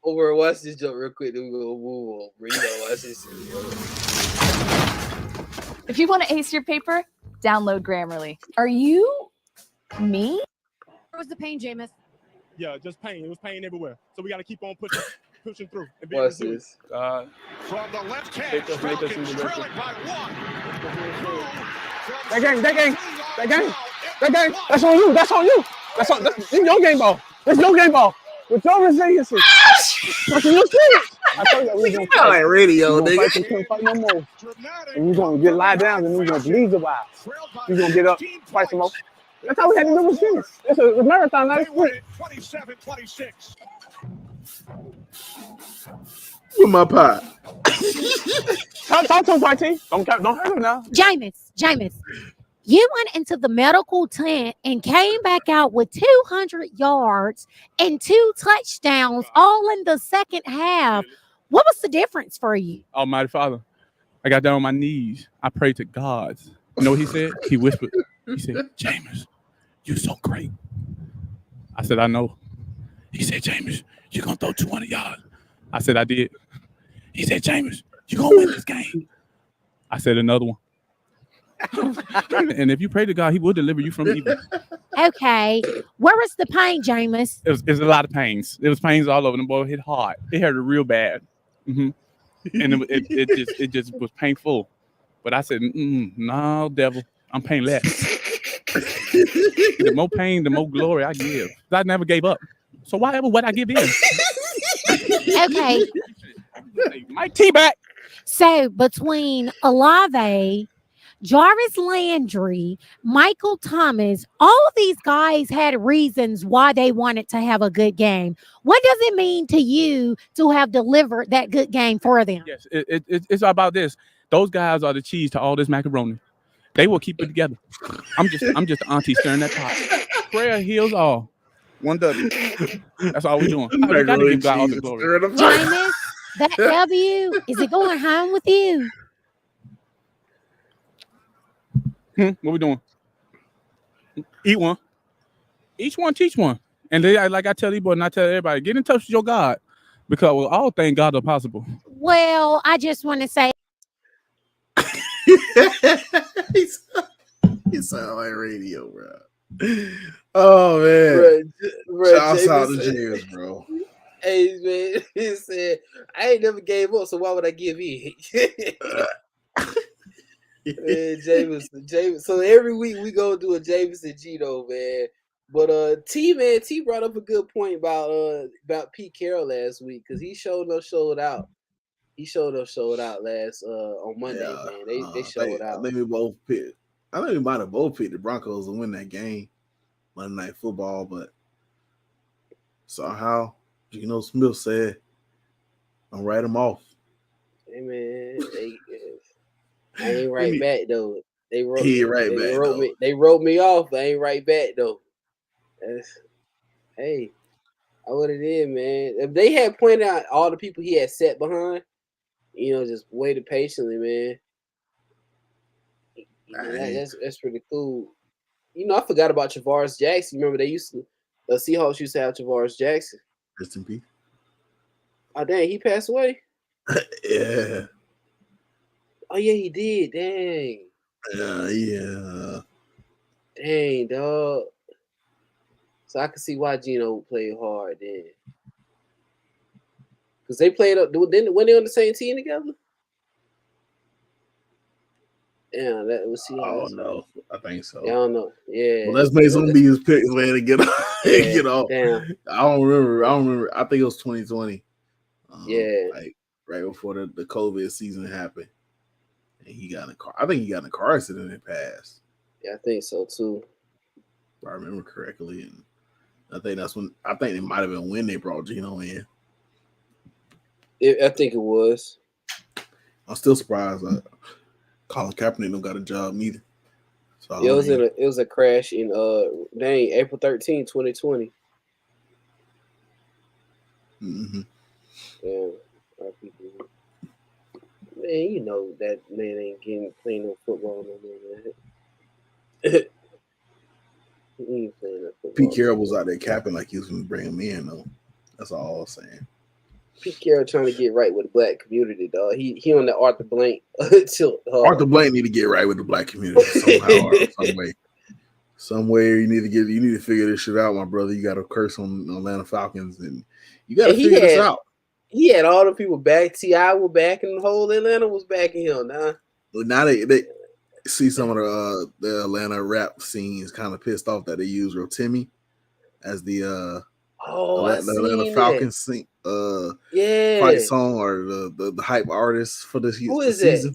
Over, watch this jump real quick. Then we gonna move on. Bro, you gotta watch this. If you want to ace your paper, download Grammarly. Are you me? Where was the pain, Jameis? Yeah, just pain. It was pain everywhere. So we got to keep on pushing through. And Watch this. From the left hand, Falcons trailing by one. That game. That's on you. That's your game ball. That's your game ball. With your resiliency. That's your shit. I told you we gonna like radio, nigga. We can't fight no more. And we're gonna get lie down and we're gonna bleed a while. We're gonna get up, fight some more. That's how we had to do with this. It's a marathon, not a sprint. 27-26. With my pot. Talk to him, Party. Don't hurt him now. Jameis, you went into the medical tent and came back out with 200 yards and 2 touchdowns all in the second half. What was the difference for you? Almighty Father, I got down on my knees. I prayed to God. You know what he said? He whispered. He said, Jameis, you're so great. I said, I know. He said, Jameis, you're going to throw 200 yards. I said, I did. He said, Jameis, you're going to win this game. I said, another one. And if you pray to God, he will deliver you from evil. Okay. Where was the pain, Jameis? It was a lot of pains. It was pains all over. The boy hit hard. It hurt real bad. And it just was painful. But I said, no, devil, I'm painless. The more pain, the more glory I give. I never gave up. So why ever would I give in? Okay. My T back. So between Olave, Jarvis Landry, Michael Thomas, all of these guys had reasons why they wanted to have a good game. What does it mean to you to have delivered that good game for them? Yes, it's about this. Those guys are the cheese to all this macaroni. They will keep it together. I'm just the auntie stirring that pot. Prayer heals all. One W. That's all we're doing. I got to give God all the glory. Jameis, that W, is it going home with you? What we doing? Eat one. Each one teach one. And they, like I tell these boys and I tell everybody, get in touch with your God. Because with all things God are possible. Well, I just want to say. He sound like radio, bro. Oh man, shouts out to James, bro. Hey man, he said I ain't never gave up, so why would I give in? Man, Jameis. So every week we go do a Jameis and Geno, man. But T brought up a good point about Pete Carroll last week because he showed out. He showed out last on Monday, man. They showed out. I think we both picked. I think we might have both picked the Broncos to win that game, Monday Night Football, but somehow Geno Smith said, "Don't write them off." Hey man, I ain't right back though. They wrote me off. I ain't right back though. Hey, I what it is, man. If they had pointed out all the people he had set behind, just waited patiently, man. That's pretty cool. I forgot about Travaris Jackson. Remember the Seahawks used to have Travaris Jackson. Rest in peace. Oh dang, he passed away. Yeah. Oh yeah, he did. Dang. Yeah. Dang, dog. So I can see why Geno played hard then. Because they played up. When they on the same team together? Yeah, that was Seahawks. Oh no, I think so. Yeah, I don't know. Yeah. Well, let's make some of these picks, man, to get off. Get off. Damn. I don't remember. I think it was 2020. Yeah. Like right before the COVID season happened. And he got in a car. I think he got in a car accident and passed. Yeah, I think so too. If I remember correctly. And I think it might have been when they brought Geno in. I think it was. I'm still surprised Colin Kaepernick don't got a job neither. So it was a crash in April 13, 2020. Mm-hmm. Yeah. Man, that man ain't playing no football no more, man. He ain't playing no football. Pete Carroll was out there capping like he was going to bring him in, though. That's all I was saying. Pete Carroll trying to get right with the black community, dog. He on the Arthur Blank. Arthur Blank need to get right with the black community somehow or some way. Somewhere you need to figure this shit out, my brother. You got to curse on Atlanta Falcons, and you got to figure this out. He had all the people back. T.A.P was back, and the whole Atlanta was backing him. Now they see some of the Atlanta rap scene is kind of pissed off that they use Rotimi as the Atlanta Falcons sing fight song or the hype artist for this season.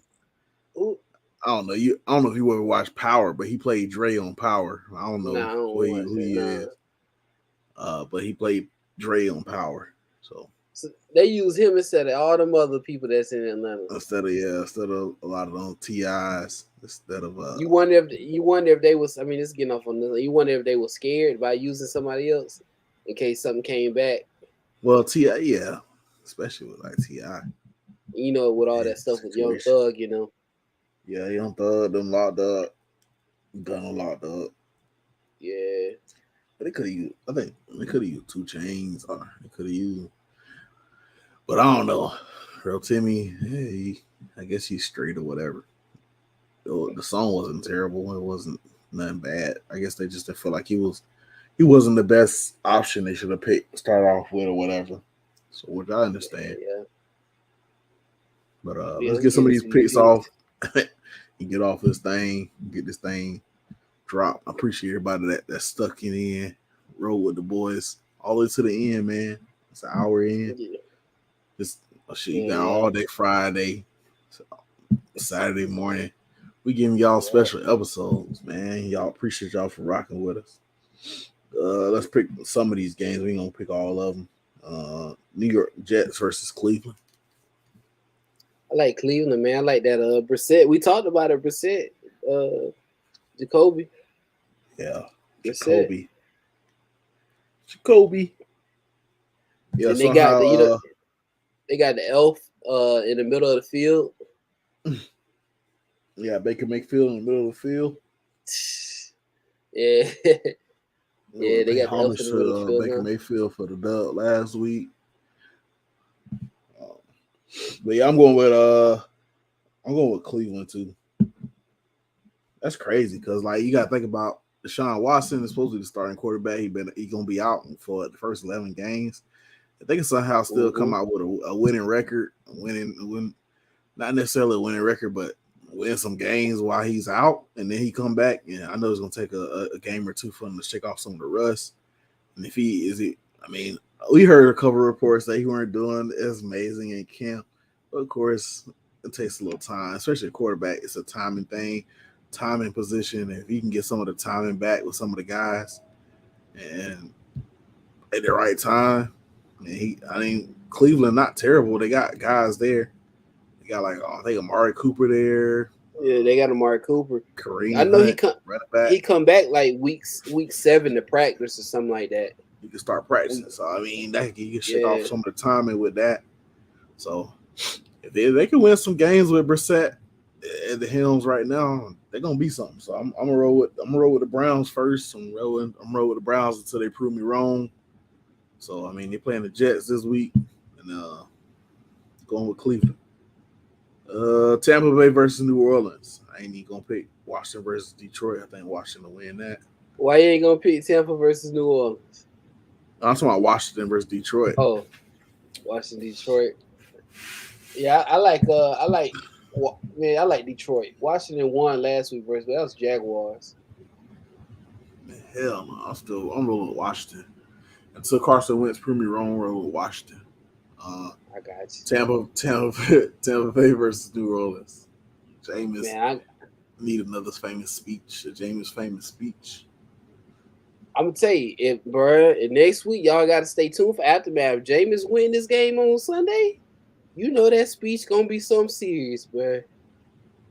Who? I don't know. I don't know if you ever watched Power, but he played Dre on Power. I don't know who he is. But he played Dre on Power. So they use him instead of all them other people that's in Atlanta. Instead of a lot of those TIs. Instead of you wonder if they was. I mean, it's getting off on this. You wonder if they were scared by using somebody else in case something came back. Well, T.I., yeah, especially with like T.I. With all that stuff with Young Thug, Yeah, Young Thug, them locked up, gun locked up. Yeah, but they could have used. I think they could have used 2 Chainz, or they could have used. But I don't know. Real Timmy, I guess he's straight or whatever. The song wasn't terrible. It wasn't nothing bad. I guess they just felt like he wasn't the best option they should have picked, start off with or whatever. So which I understand. Yeah. But let's get some of these picks off and get off this thing, get this thing dropped. I appreciate everybody that stuck in, roll with the boys all the way to the end, man. It's an hour in. Yeah. You got all day Friday, Saturday morning. We giving y'all special episodes, man. Y'all appreciate y'all for rocking with us. Let's pick some of these games. We ain't gonna pick all of them. New York Jets versus Cleveland. I like Cleveland, man. I like that Brissett. We talked about it, Brissett. Jacoby. Yeah. Brissett. Jacoby. Yeah, and they got they got the elf in the middle of the field. Yeah, Baker Mayfield in the middle of the field. Yeah. Yeah, they got the elf in the middle of the field. Baker Mayfield for the dub last week. But yeah, I'm going with Cleveland too. That's crazy because like you gotta think about Deshaun Watson is supposed to be the starting quarterback. He gonna be out for the first 11 games. If they can somehow still come out with a winning record, not necessarily a winning record, but win some games while he's out, and then he come back. Yeah, I know it's gonna take a game or two for him to shake off some of the rust. And if he is it, I mean, we heard a couple of reports that he weren't doing as amazing in camp. But of course, it takes a little time, especially a quarterback. It's a timing thing, timing position. If you can get some of the timing back with some of the guys, and at the right time, and I mean, Cleveland not terrible. They got guys there. They got I think Amari Cooper there. Yeah, they got Amari Cooper. Kareem I know Hunt, he come back like week 7 to practice or something like that. You can start practicing. So I mean, you can shake off some of the timing with that. So if they can win some games with Brissett at the helms right now, they're gonna be something. So I'm gonna roll with the Browns first. I'm rolling with the Browns until they prove me wrong. So I mean, they're playing the Jets this week, and going with Cleveland. Tampa Bay versus New Orleans. I ain't even gonna pick Washington versus Detroit. I think Washington will win that. Why you ain't gonna pick Tampa versus New Orleans? I'm talking about Washington versus Detroit. Oh, Washington, Detroit. Yeah, I like Detroit. Washington won last week versus that was Jaguars. Hell no, I'm rolling with Washington. Until Carson Wentz prove me wrong, we're rolling with Washington. I got you. Tampa Bay versus New Orleans. Jameis, man, I need another famous speech. A Jameis famous speech. I'm gonna tell you, if next week y'all got to stay tuned for Aftermath. If Jameis win this game on Sunday, you know that speech gonna be something serious, bro.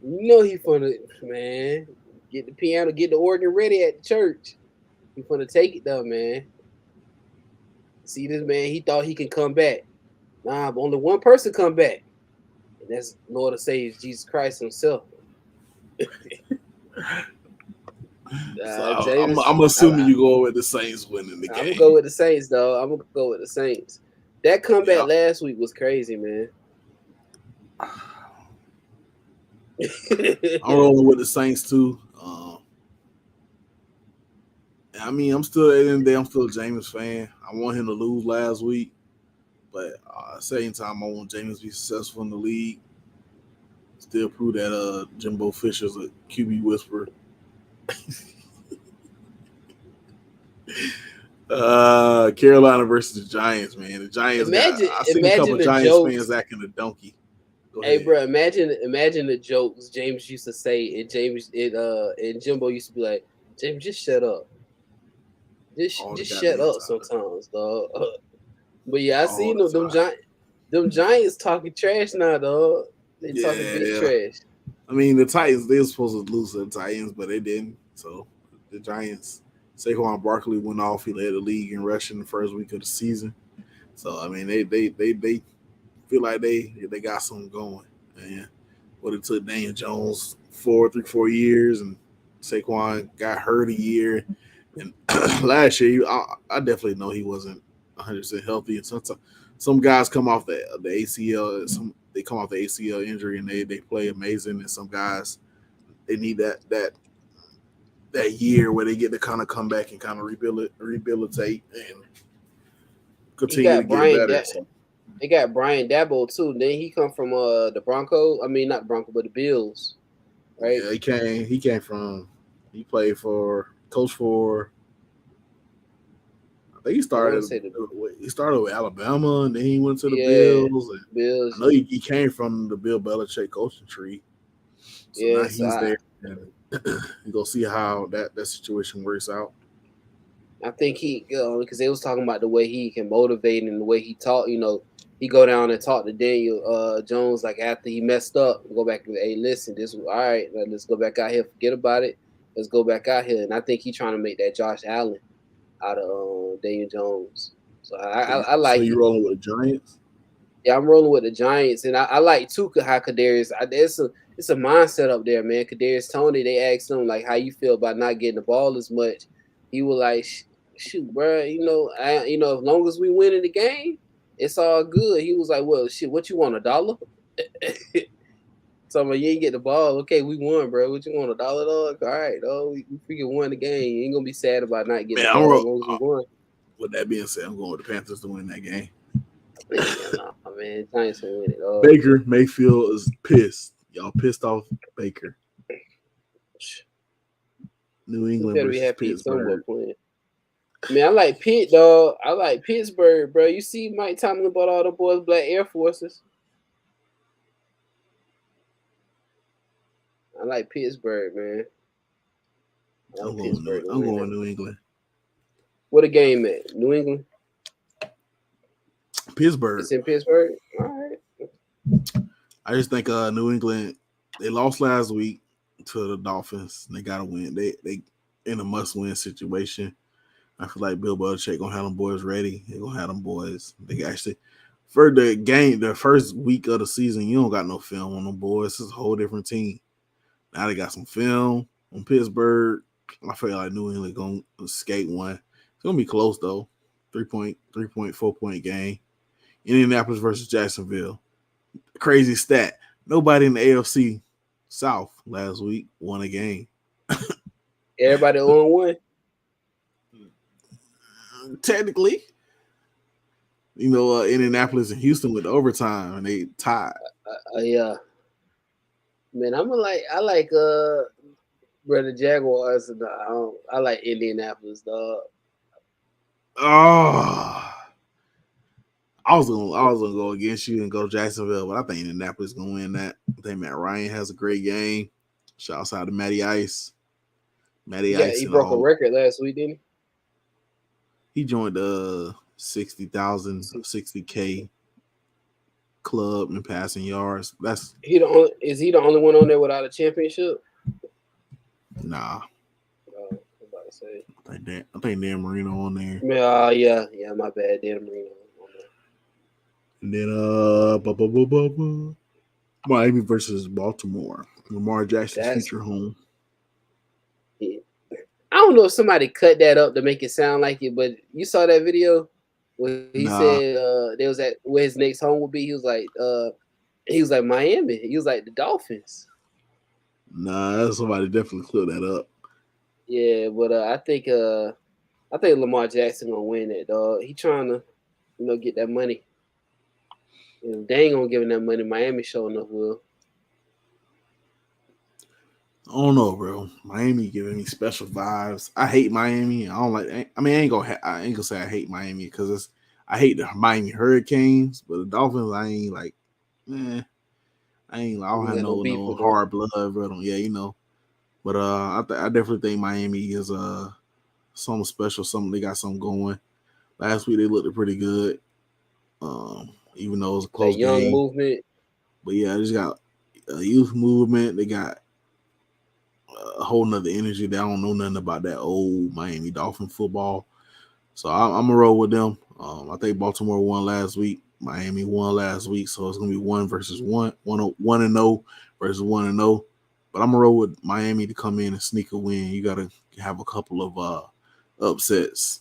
You know he finna, man, get the piano, get the organ ready at the church. He finna take it though, man. See this man, he thought he can come back. Nah, but only one person come back, and that's Lord and Savior Jesus Christ himself. I'm assuming you go with the Saints winning the game. I'm gonna go with the Saints, though. I'm gonna go with the Saints. That comeback last week was crazy, man. I'm rolling with the Saints too. I mean, I'm still a Jameis fan. I want him to lose last week, but at the same time, I want Jameis to be successful in the league. Still prove that Jimbo Fisher's a QB whisperer. Carolina versus the Giants, man. The Giants. I've seen a couple Giants fans acting a donkey. Hey, bro, imagine the jokes James used to say, and Jimbo used to be like, "James, just shut up. Just shut up sometimes, dog." But yeah, I seen them Giants talking trash now, dog. They talking big trash. I mean, the Titans, they were supposed to lose to the Titans, but they didn't. So the Giants, Saquon Barkley went off. He led the league in rushing the first week of the season. So I mean, they feel like they got something going. And what it took Daniel Jones 4 years, and Saquon got hurt a year. And last year, I definitely know he wasn't 100% healthy. And some guys come off the ACL. They come off the ACL injury and they play amazing. And some guys, they need that year where they get to kind of come back and kind of rehabilitate and continue to get better. They got Brian Dabo too. Then he come from the Broncos. I mean, not the Broncos, but the Bills, right? Yeah, he played for. Coach for, I think he started with Alabama, and then he went to the Bills. I know he came from the Bill Belichick coaching tree. So now he's there, and you go see how that situation works out. I think because they was talking about the way he can motivate and the way he talk. You know, he go down and talk to Daniel Jones like after he messed up, go back and hey, listen, this was all right. Let's go back out here, forget about it. Let's go back out here. And I think he's trying to make that Josh Allen out of Daniel Jones. So I like. So you rolling with the Giants? Yeah, I'm rolling with the Giants, and I like too how Kadarius. It's a mindset up there, man. Kadarius Toney. They asked him like, "How you feel about not getting the ball as much?" He was like, "Shoot, bro. As long as we win in the game, it's all good." He was like, "Well, shit. What you want, $1?" So I'm like, you ain't get the ball. Okay, we won, bro. What you want, $1, dog? All right, dog. We freaking won the game. You ain't gonna be sad about not getting the ball as long as we won. With that being said, I'm going with the Panthers to win that game. Man, Giants will win it. Baker Mayfield is pissed. Y'all pissed off Baker. New You England better be versus happy somewhere Pittsburgh. playing. Man, I like Pitt, dog. I like Pittsburgh, bro. You see Mike Tomlin bought all the boys black Air Forces. I like Pittsburgh, man. I I'm want Pittsburgh to I'm win going it. New England. What a game at? New England? Pittsburgh. It's in Pittsburgh? All right. I just think New England, they lost last week to the Dolphins. They gotta win. They in a must-win situation. I feel like Bill Belichick gonna have them boys ready. They gonna have them boys. They actually for the game, the first week of the season, you don't got no film on them boys. It's a whole different team. Now they got some film on Pittsburgh. I feel like New England gonna skate one. It's gonna be close though. 4 point game. Indianapolis versus Jacksonville. Crazy stat. Nobody in the AFC South last week won a game. Everybody on one? Technically. You know, Indianapolis and Houston went to overtime and they tied. Yeah. Man, I like brother Jaguars. I like Indianapolis, dog. Oh, I was gonna go against you and go Jacksonville, but I think Indianapolis gonna win that. I think Matt Ryan has a great game. Shouts out to Matty Ice. He broke a record last week, didn't he? He joined the 60K club in passing yards. Is he the only one on there without a championship? Nah. Oh, I'm about to say. I think Dan Marino on there. Yeah, my bad, Dan Marino on there. And then Miami versus Baltimore. Lamar Jackson's future home. Yeah. I don't know if somebody cut that up to make it sound like it, but you saw that video where he said there was at where his next home would be. He was like Miami. He was like the Dolphins. Nah, somebody definitely cleared that up. Yeah, but I think Lamar Jackson gonna win it, dog. He trying to, get that money. If they ain't gonna give him that money, Miami sure enough will. I don't know, bro. Miami giving me special vibes. I hate Miami. I don't like. I mean, I ain't gonna say I hate Miami because I hate the Miami Hurricanes, but the Dolphins, I ain't like. I don't have no hard blood, bro. Yeah, But I definitely think Miami is something special. They got something going. Last week they looked pretty good. Even though it was a close young game. movement. But yeah, they just got a youth movement. They got a whole nother energy. They don't know nothing about that old Miami Dolphin football. So I'm gonna roll with them. I think Baltimore won last week. Miami won last week, so it's gonna be 1-1 versus 1-0 versus 1-0. But I'm gonna roll with Miami to come in and sneak a win. You gotta have a couple of upsets.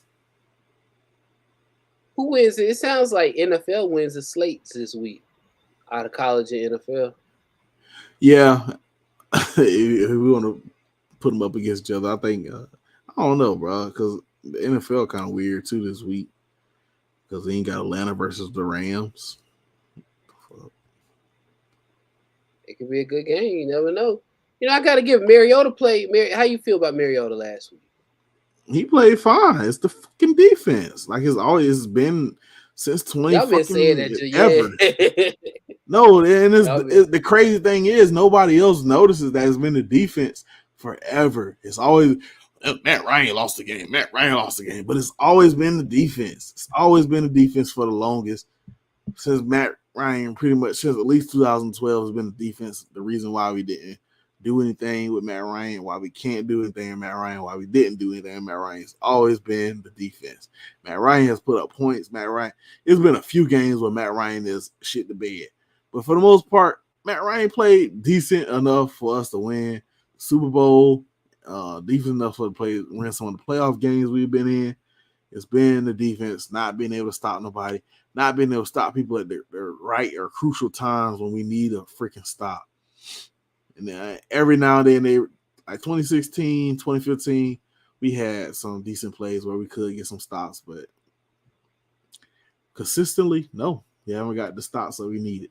Who wins it? It sounds like NFL wins the slates this week out of college and NFL. Yeah, if we want to put them up against each other, I think I don't know, bro, because the NFL kind of weird too this week because they ain't got Atlanta versus the Rams. It could be a good game. You never know. I got to give Mariota play. How you feel about Mariota last week? He played fine. It's the fucking defense. Like it's always been since 20 Y'all been saying that ever. No, and the crazy thing is nobody else notices that it's been the defense forever. It's always Matt Ryan lost the game. But it's always been the defense. It's always been the defense for the longest. Since Matt Ryan, pretty much since at least 2012 has been the defense. The reason why we didn't do anything with Matt Ryan, why we can't do anything with Matt Ryan, why we didn't do anything with Matt Ryan, it's always been the defense. Matt Ryan has put up points. It's been a few games where Matt Ryan is shit the bed. But for the most part, Matt Ryan played decent enough for us to win Super Bowl, decent enough for to win some of the playoff games we've been in. It's been the defense not being able to stop nobody, not being able to stop people at their right or crucial times when we need a freaking stop. And then every now and then, like 2016, 2015, we had some decent plays where we could get some stops, but consistently, no, we haven't got the stops that we needed.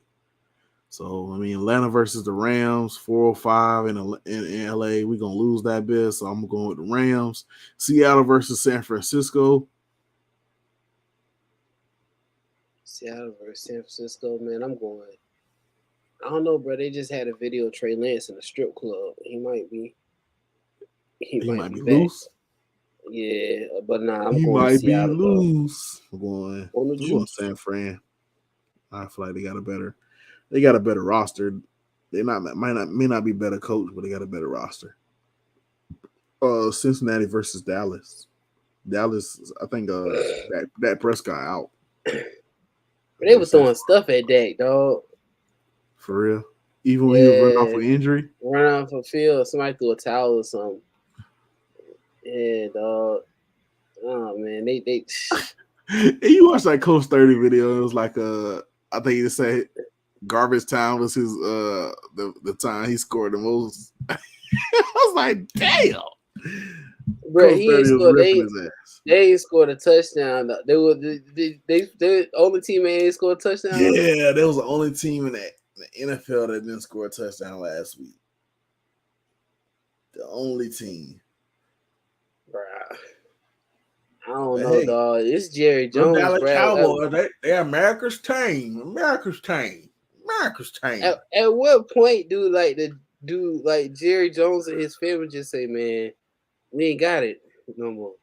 So I mean, Atlanta versus the Rams, 405 in LA. We're gonna lose that bit, so I'm going with the Rams. Seattle versus San Francisco. Seattle versus San Francisco, man. I'm going. I don't know, bro. They just had a video of Trey Lance in a strip club. He might be. He might be back. Loose. Yeah, but nah, I'm He going might Seattle. be loose. I'm going On the San Fran. I feel like they got a better roster. They may not be better coach, but they got a better roster. Cincinnati versus Dallas. Dallas, I think that Prescott out. But they were throwing stuff at Dak, dog. For real? Even when he was running off an injury? Run off a field, somebody threw a towel or something. Yeah, dog. Oh man, they You watch that Coach 30 video, it was like I think he said garbage time was his the time he scored the most. I was like, damn. Bro, he ain't scored. They ain't scored a touchdown. They were the only team that ain't scored a touchdown. Yeah, they was the only team in the NFL that didn't score a touchdown last week. The only team. Bruh. I don't know, dog. It's Jerry Jones, Dallas Cowboys, they're America's team. America's team. America's team. At what point do like Jerry Jones and his family just say, man, we ain't got it no more?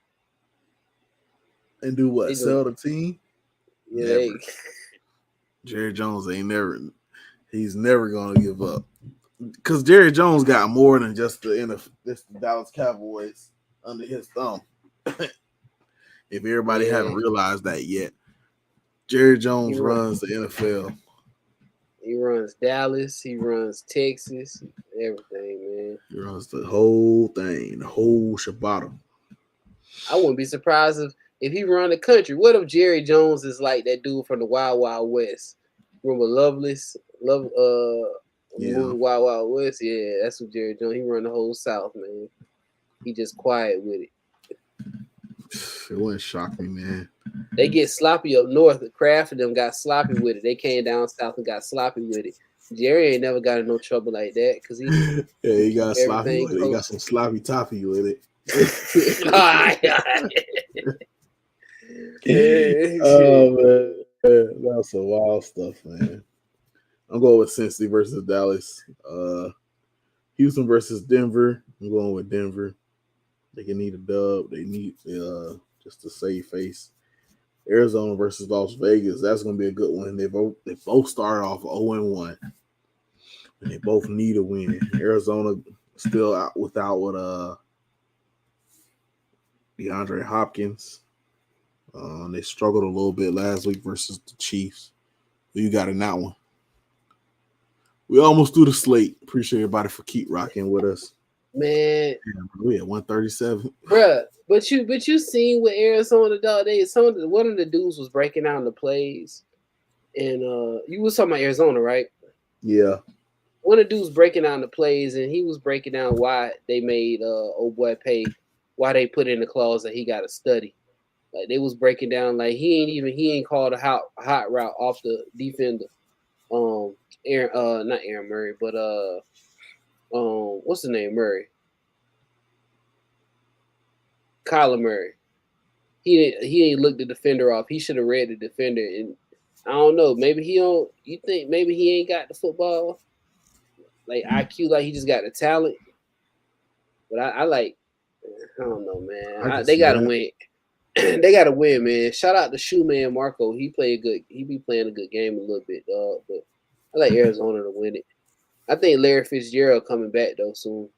And do what? Sell the team? Yeah. Jerry Jones he's never gonna give up. Because Jerry Jones got more than just the Dallas Cowboys under his thumb. If everybody haven't realized that yet, Jerry Jones runs the NFL. He runs Dallas. He runs Texas. Everything, man. He runs the whole thing, the whole Shabbat. I wouldn't be surprised if he run the country. What if Jerry Jones is like that dude from the Wild Wild West? Remember Wild Wild West? Yeah, that's what Jerry Jones. He run the whole South, man. He just quiet with it. It wouldn't shock me, man. They get sloppy up north. The Kraft and them got sloppy with it. They came down south and got sloppy with it. Jerry ain't never got in no trouble like that because he got sloppy with it. He got some sloppy toppy with it. Oh man, that's some wild stuff, man. I'm going with Cincy versus Dallas. Houston versus Denver. I'm going with Denver. They can need a dub. They need just to save face. Arizona versus Las Vegas. That's going to be a good one. They both start off 0-1, and they both need a win. Arizona still out without DeAndre Hopkins. They struggled a little bit last week versus the Chiefs. Who you got in that one? We almost threw the slate. Appreciate everybody for keep rocking with us. Man, we at 137, bruh. But you seen with Arizona, dog. One of the dudes was breaking down the plays, and you was talking about Arizona, right? Yeah. One of the dudes breaking down the plays, and he was breaking down why they made old boy pay, why they put in the clause that he got to study. Like they was breaking down, like he ain't called a hot route off the defender. Not Aaron Murray, but what's the name? Murray. Kyler Murray. He ain't looked the defender off. He should have read the defender, and I don't know. Maybe he don't. You think maybe he ain't got the football like IQ, like he just got the talent. But I don't know, man. They gotta win. They gotta win, man. Shout out to Shoeman Marco. He be playing a good game a little bit, dog. But I like Arizona to win it. I think Larry Fitzgerald coming back though soon.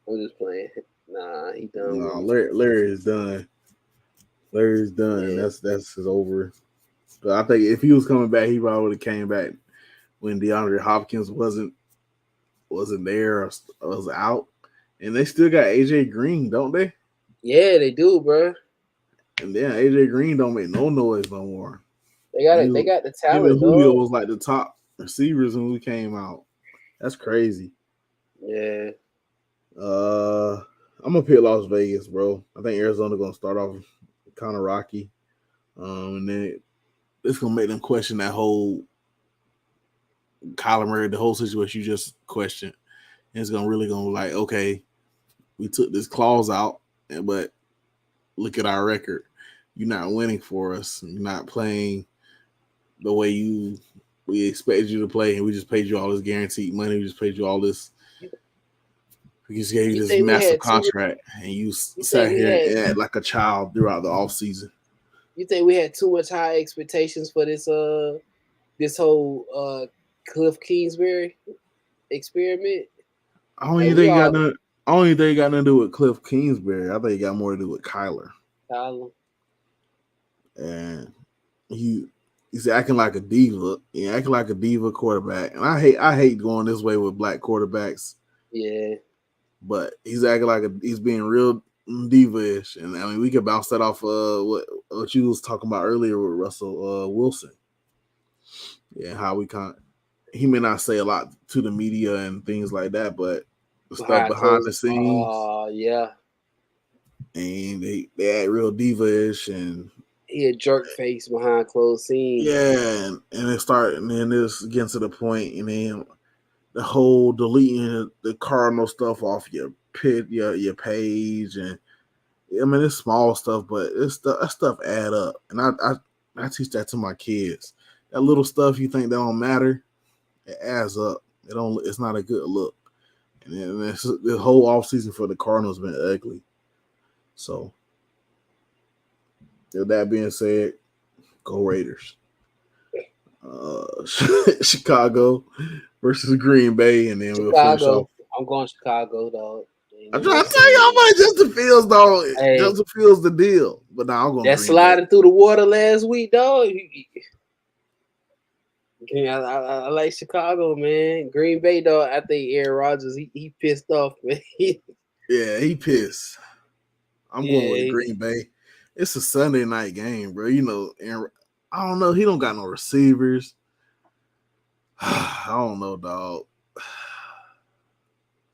I'm just playing. Nah, he done. No, Larry is done. Larry's done. Yeah. That's his over. But I think if he was coming back, he probably would have came back when DeAndre Hopkins wasn't there or was out. And they still got AJ Green, don't they? Yeah, they do, bro. And then AJ Green don't make no noise no more. They got the talent. Even Julio was like the top receivers when we came out. That's crazy. Yeah. I'm gonna pick Las Vegas, bro. I think Arizona gonna start off kind of rocky. And then it's gonna make them question that whole Kyler Murray, the whole situation you just questioned. And it's gonna like, okay, we took this clause out, but look at our record. You're not winning for us. You're not playing the way we expected you to play, and we just paid you all this guaranteed money. We just paid you all this. We just gave you this massive contract, and you sat here and act like a child throughout the offseason. You think we had too much high expectations for this whole Cliff Kingsbury experiment? I don't even think it got nothing to do with Cliff Kingsbury. I think it got more to do with Kyler. And he's acting like a diva. He's acting like a diva quarterback. And I hate going this way with black quarterbacks. Yeah. But he's acting like he's being real diva-ish. And I mean, we could bounce that off what you was talking about earlier with Russell Wilson. Yeah, how he may not say a lot to the media and things like that, but the stuff behind the scenes. Oh, yeah. And they act real diva-ish, and he a jerk face behind closed scenes. Yeah, and then this getting to the point, and then the whole deleting the Cardinal stuff off your page, and I mean it's small stuff, but that stuff add up, and I teach that to my kids. That little stuff you think that don't matter, it adds up. It's not a good look, and then the whole offseason for the Cardinals been ugly. So, with that being said, go Raiders. Chicago versus Green Bay, and then we'll finish off. I'm going Chicago, dog. I'm trying to tell you how much Justin Fields, dog. Hey, Justin Fields the deal, but now I'm going. That sliding through the water last week, dog. I like Chicago, man. Green Bay, dog. I think Aaron Rodgers, he pissed off, man. Yeah, he pissed. I'm going with Green Bay. It's a Sunday night game, bro. You know, Aaron, I don't know. He don't got no receivers. I don't know, dog. I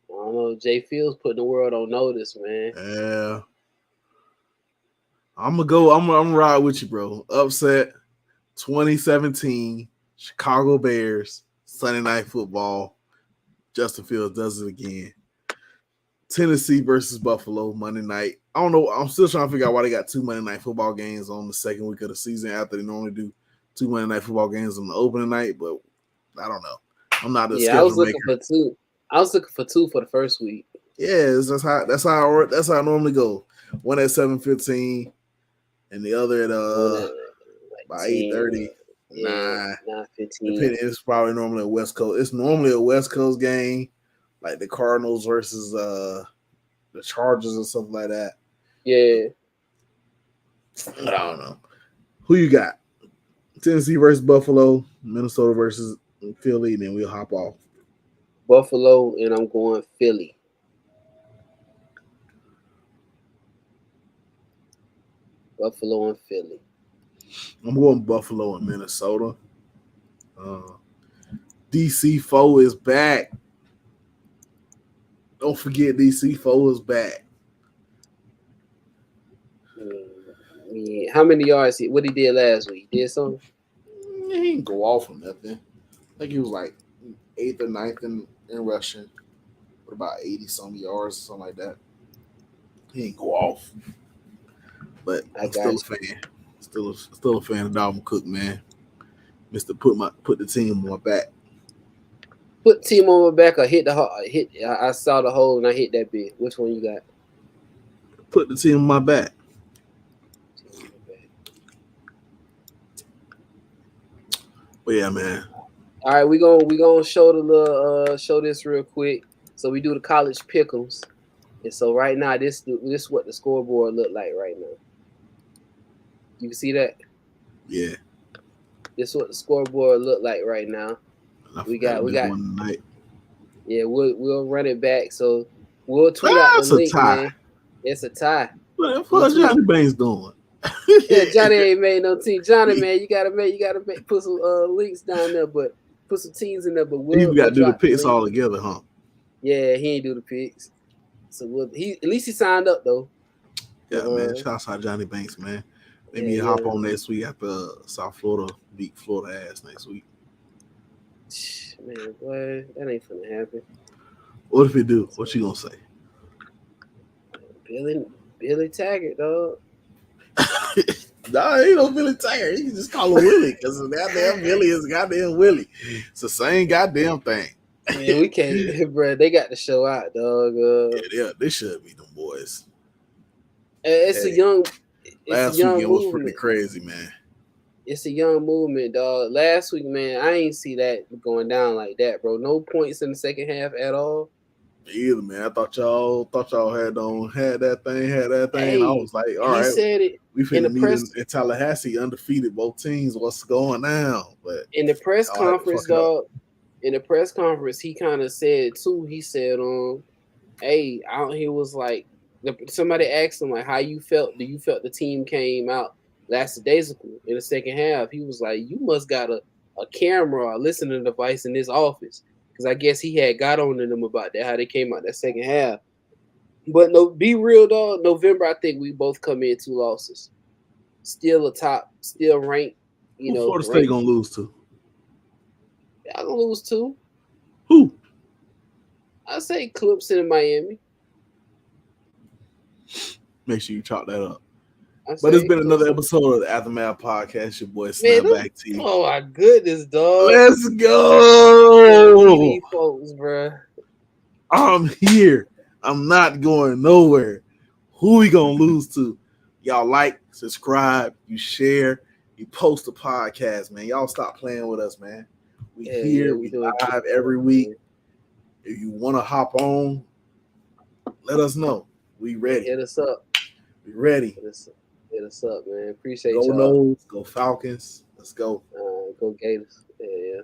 don't know. Jay Fields putting the world on notice, man. Yeah. I'm gonna ride with you, bro. Upset 2017 Chicago Bears Sunday Night Football. Justin Fields does it again. Tennessee versus Buffalo Monday night. I don't know. I'm still trying to figure out why they got 2 Monday Night Football games on the second week of the season after they normally do 2 Monday Night Football games on the opening night, but I don't know. I'm not a schedule I was looking maker. for 2. I was looking for 2 for the first week. Yeah, that's how I normally go. One at 7:15 and the other at by 8:30. Yeah, 9:15. It's probably normally a West Coast. It's normally a West Coast game, like the Cardinals versus the Chargers or something like that. Yeah. I don't know. Who you got? Tennessee versus Buffalo, Minnesota versus Philly, and then we'll hop off. Buffalo, and I'm going Philly. Buffalo and Philly. I'm going Buffalo and Minnesota. DC4 is back. Don't forget DC4 is back. Yeah. How many yards? What he did last week? He did something? He didn't go off on nothing. I think he was like 8th or 9th in rushing with about 80-some yards or something like that. He didn't go off. But I'm still a fan. Still a fan of Dalvin Cook, man. Mr. Put the team on my back. Put the team on my back or hit the hole. I saw the hole and I hit that bit. Which one you got? Put the team on my back. But yeah, man. All right, we gonna show the little show this real quick. So we do the college pick'ems, and so right now this what the scoreboard look like right now. You can see that? Yeah. This is what the scoreboard look like right now. We got. Yeah, we'll run it back. So we'll tweet out the link, man. It's a tie. What the fuck Johnny Banks doing? Yeah, Johnny ain't made no team. Johnny, man, you gotta put some links down there, but put some teams in there. But you gotta do the picks all together, huh? Yeah, he ain't do the picks. So at least he signed up though. Yeah, man. Shout out Johnny Banks, man. Maybe hop on next week after South Florida beat Florida ass next week. Man, boy, that ain't finna happen. What if it do? What you gonna say? Billy Taggart, dog. Nah, ain't no Billy Taggart. You can just call him Willie because goddamn Billy is goddamn Willie. It's the same goddamn thing. Man, we can't, bro. They got to show out, dog. Yeah, they should be them boys. It's a young. Last weekend was pretty crazy, man. It's a young movement, dog. Last week, man, I ain't see that going down like that, bro. No points in the second half at all. Either, man. I thought y'all had that thing. Hey, and I was like, all right, said it we finna meet in Tallahassee, undefeated, both teams. What's going on? But in the press conference, dog. In the press conference, he kind of said too. He said, hey, he was like, somebody asked him like, how you felt? Do you felt the team came out lackadaisical in the second half? He was like, you must got a camera or a listening device in this office. Because I guess he had got on to them about that, how they came out that second half. But no, be real, dog. November, I think we both come in 2 losses. Still still ranked. Who Florida State gonna lose to? Y'all gonna lose 2. Who? I say Clemson and Miami. Make sure you chalk that up. But it's been another episode of the Aftermath Podcast. Your boy Snapback T. Oh my goodness, dog! Let's go, TV folks, bro. I'm here. I'm not going nowhere. Who we gonna lose to? Y'all like, subscribe, you share, you post the podcast, man. Y'all stop playing with us, man. We live every week. If you want to hop on, let us know. We ready. Hit us up. We ready. Hit us up, man. Appreciate y'all. Go Noles, go Falcons. Let's go. Go Gators. Yeah.